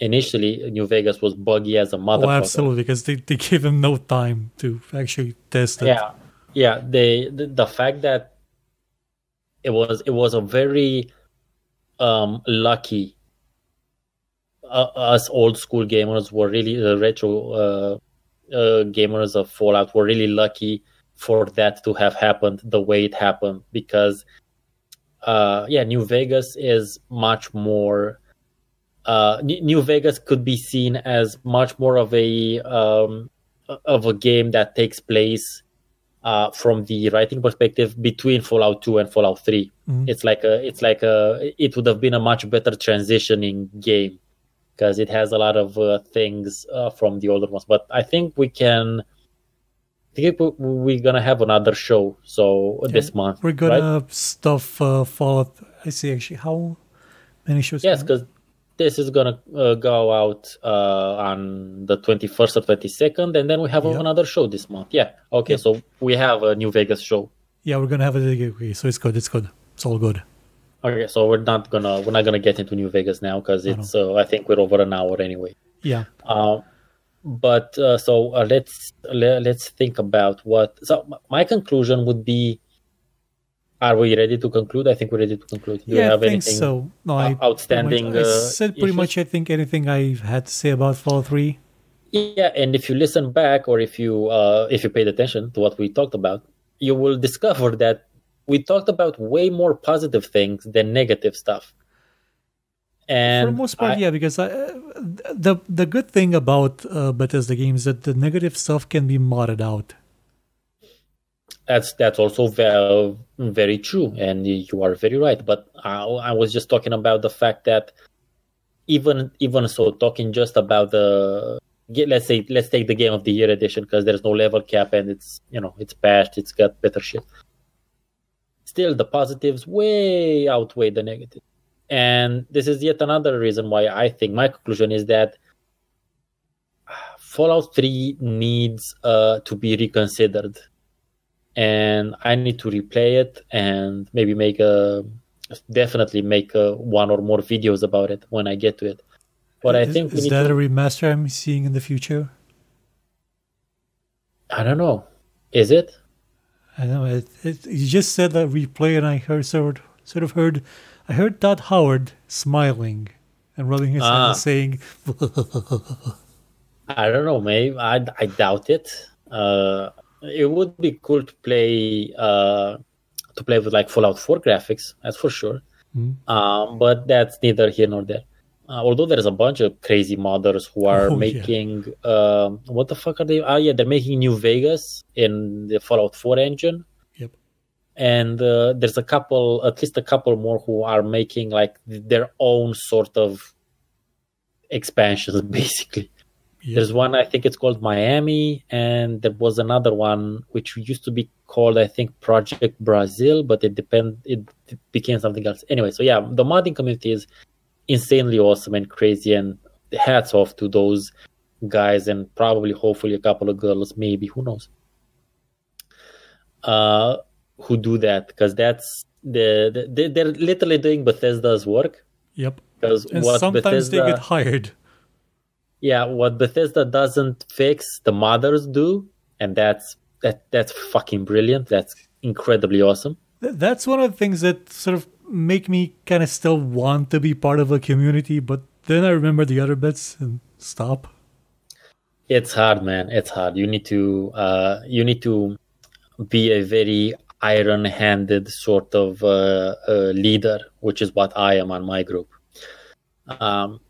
initially, New Vegas was buggy as a motherfucker. Oh, absolutely, because they gave them no time to actually test it. Yeah. The fact that it was a very lucky. Us old school gamers were really retro gamers of Fallout were really lucky for that to have happened the way it happened, because New Vegas is much more. New Vegas could be seen as much more of a game that takes place from the writing perspective between Fallout 2 and Fallout 3. It would have been a much better transitioning game because it has a lot of things from the older ones. But I think we're gonna have another show this month. We're gonna stuff Fallout. I see. Actually, how many shows? Yes, because this is gonna go out on the 21st or 22nd, and then we have another show this month. Yeah. Okay. Yep. So we have a New Vegas show. Yeah, we're gonna have it. Okay, so it's good. It's good. It's all good. Okay, so we're not gonna get into New Vegas now because it's I think we're over an hour anyway. Yeah. But let's think about what. So my conclusion would be: are we ready to conclude? I think we're ready to conclude. Do you have I think anything so. No, outstanding? I said pretty much. I think anything I had to say about Fallout 3. Yeah, and if you listen back or if you paid attention to what we talked about, you will discover that we talked about way more positive things than negative stuff. And for the most part, because the good thing about Bethesda games is that the negative stuff can be modded out. That's also very true, and you are very right. But I was just talking about the fact that even so, talking just about let's take the Game of the Year edition because there's no level cap and it's patched, it's got better shit. Still, the positives way outweigh the negative. And this is yet another reason why I think my conclusion is that Fallout 3 needs to be reconsidered. And I need to replay it and maybe definitely make one or more videos about it when I get to it. But I think is that a remaster I'm seeing in the future? I don't know. Is it? I know you just said that replay, and I heard Todd Howard smiling and rubbing his hands, saying, "I don't know, maybe I doubt it. It would be cool to play with like Fallout 4 graphics, that's for sure. But that's neither here nor there. Although there's a bunch of crazy modders who are making what the fuck are they? They're making New Vegas in the Fallout 4 engine. Yep. And there's at least a couple more who are making like their own sort of expansions, basically. Yep. There's one, I think it's called Miami, and there was another one which used to be called, I think, Project Brazil, but it became something else. Anyway, so yeah, the modding community is insanely awesome and crazy, and hats off to those guys and probably hopefully a couple of girls, maybe, who knows, who do that, because that's they're literally doing Bethesda's work. Yep. And sometimes they get hired. Yeah, what Bethesda doesn't fix, the modders do, and that's fucking brilliant. That's incredibly awesome. That's one of the things that sort of make me kind of still want to be part of a community, but then I remember the other bits and stop. It's hard, man. It's hard. You need to be a very iron-handed sort of leader, which is what I am on my group,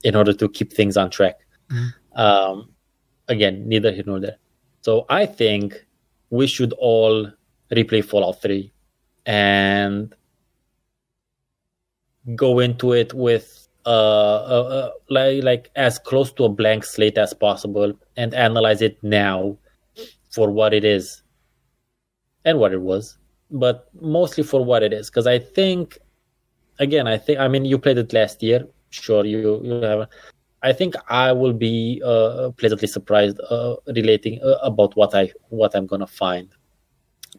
in order to keep things on track. Again, neither here nor there. So I think we should all replay Fallout 3 and go into it with like as close to a blank slate as possible and analyze it now for what it is and what it was, but mostly for what it is. Because I mean, you played it last year. Sure, you haven't. I think I will be pleasantly surprised relating about what I'm gonna find.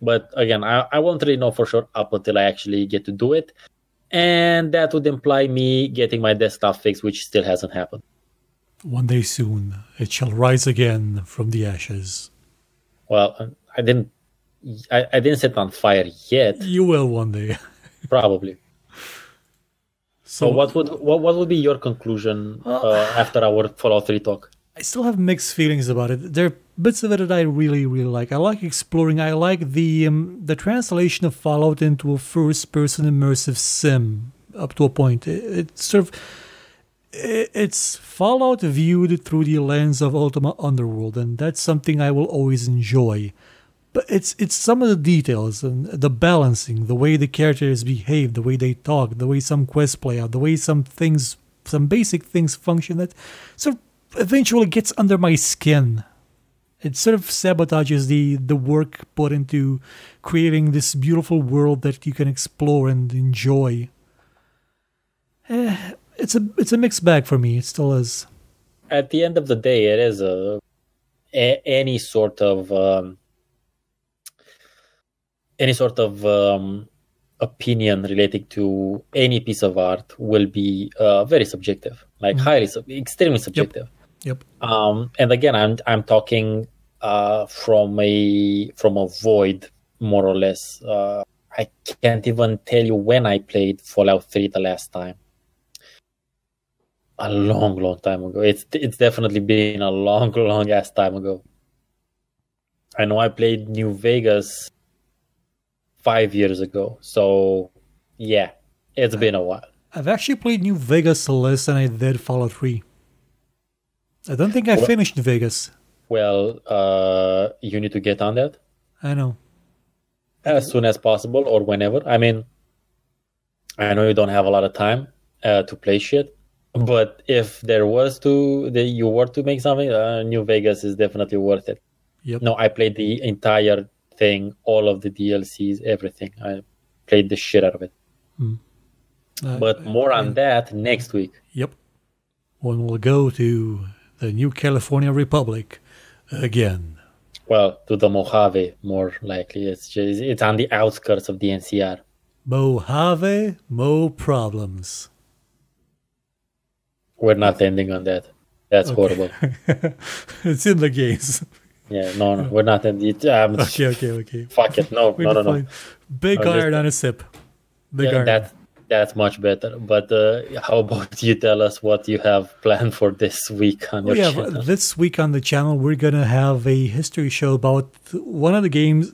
But again, I won't really know for sure up until I actually get to do it, and that would imply me getting my desktop fixed, which still hasn't happened. One day soon, it shall rise again from the ashes. Well, I didn't set it on fire yet. You will one day, probably. So what would be your conclusion after our Fallout 3 talk? I still have mixed feelings about it. There are bits of it that I really, really like. I like exploring. I like the translation of Fallout into a first-person immersive sim up to a point. It's Fallout viewed through the lens of Ultima Underworld, and that's something I will always enjoy. But it's some of the details and the balancing, the way the characters behave, the way they talk, the way some quests play out, the way some basic things function that sort of eventually gets under my skin. It sort of sabotages the work put into creating this beautiful world that you can explore and enjoy. it's a mixed bag for me. It still is. At the end of the day, it is any sort of opinion relating to any piece of art will be very subjective, like extremely subjective. Yep. And again, I'm talking from a void, more or less. I can't even tell you when I played Fallout 3 the last time. A long time ago. It's definitely been a long ass time ago. I know I played New Vegas 5 years ago. So yeah, it's been a while. I've actually played New Vegas less than I did Fallout 3. I don't think I finished New Vegas. Well, you need to get on that. I know. As soon as possible or whenever. I mean, I know you don't have a lot of time to play shit. But if you were to make something, New Vegas is definitely worth it. Yep. No, I played the entire thing, all of the DLCs, everything. I played the shit out of it. But more on that next week. Yep. When we'll go to the New California Republic again. Well, to the Mojave, more likely. It's on the outskirts of the NCR. Mojave, mo problems. We're not ending on that. That's horrible. It's in the games. Yeah, no, we're not ending. Okay. Fuck it. No. Big iron on a sip. Big iron. That's much better. But how about you tell us what you have planned for this week on your channel? This week on the channel, we're going to have a history show about one of the games,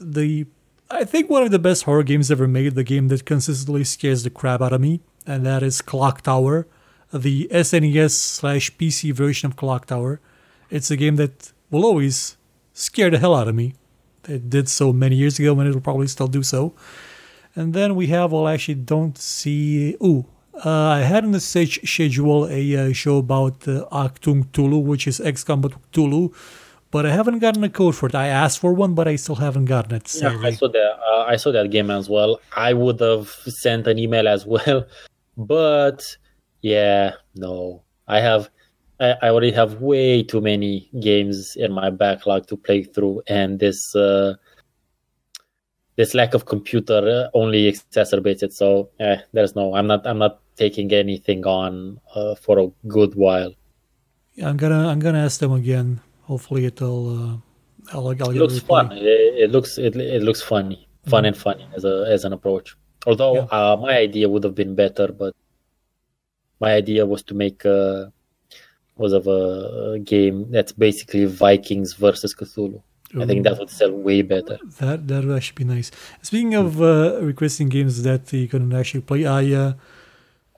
I think one of the best horror games ever made, the game that consistently scares the crap out of me, and that is Clock Tower, the SNES/PC version of Clock Tower. It's a game that will always scare the hell out of me. It did so many years ago, and it'll probably still do so. And then we have, I had on the schedule a show about Achtung Tulu, which is XCOM but Tulu, but I haven't gotten a code for it. I asked for one, but I still haven't gotten it. Yeah, I saw that game as well. I would have sent an email as well, but yeah, no. I already have way too many games in my backlog to play through, and this lack of computer only exacerbates it. So I'm not taking anything on for a good while. Yeah, I'm gonna ask them again. Hopefully it'll. It looks fun. It looks funny, fun and funny as an approach. Although my idea would have been better, but my idea was to make a game that's basically Vikings versus Cthulhu. Ooh. I think that would sell way better. That would actually be nice. Speaking of requesting games that you can actually play,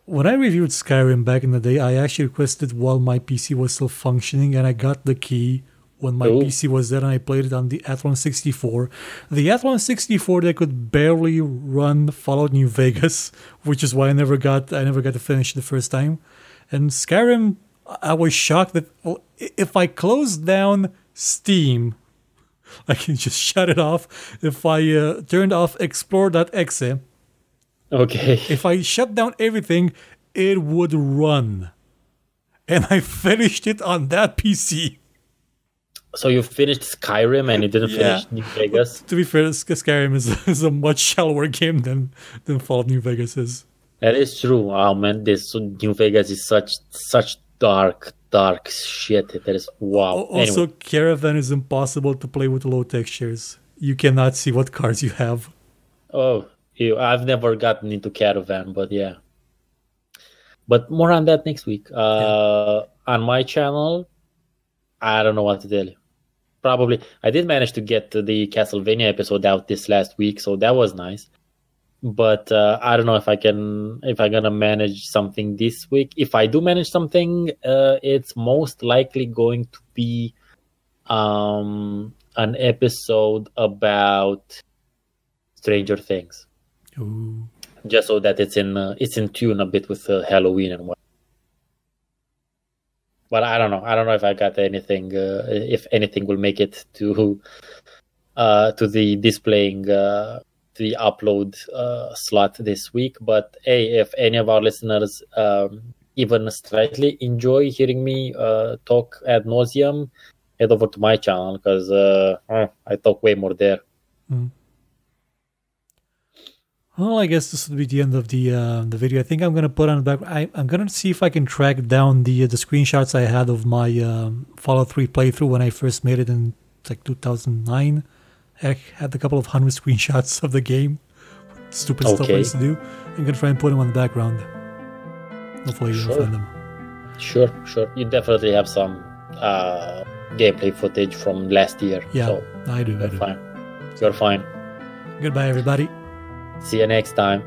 when I reviewed Skyrim back in the day, I actually requested while my PC was still functioning, and I got the key when my PC was there, and I played it on the Athlon 64. The Athlon 64 that could barely run Fallout New Vegas, which is why I never got to finish the first time. And Skyrim, I was shocked that if I closed down Steam, I can just shut it off. If I turned off explore.exe, okay. If I shut down everything, it would run. And I finished it on that PC. So you finished Skyrim and you didn't finish New Vegas? To be fair, Skyrim is a much shallower game than Fallout New Vegas is. That is true. Oh man, this New Vegas is such dark shit. That is wow. Also, anyway. Caravan is impossible to play with low textures. You cannot see what cars you have. Oh, I've never gotten into Caravan, but yeah. But more on that next week. On my channel, I don't know what to tell you. Probably, I did manage to get the Castlevania episode out this last week, so that was nice. But I don't know if I'm gonna manage something this week. If I do manage something, it's most likely going to be an episode about Stranger Things. Ooh. Just so that it's in tune a bit with Halloween and what. But I don't know. I don't know if I got anything. If anything will make it to the displaying the upload slot this week. But hey, if any of our listeners even slightly enjoy hearing me talk ad nauseum, head over to my channel because I talk way more there. Well, I guess this will be the end of the video. I think I'm gonna put on the back. I'm gonna see if I can track down the screenshots I had of my Fallout 3 playthrough when I first made it in like 2009. I had a couple of 100 screenshots of the game. Stupid stuff I used to do. I'm gonna try and put them on the background. Hopefully you'll find them. Sure. You definitely have some gameplay footage from last year. Yeah, so I do. You're fine. Goodbye, everybody. See you next time.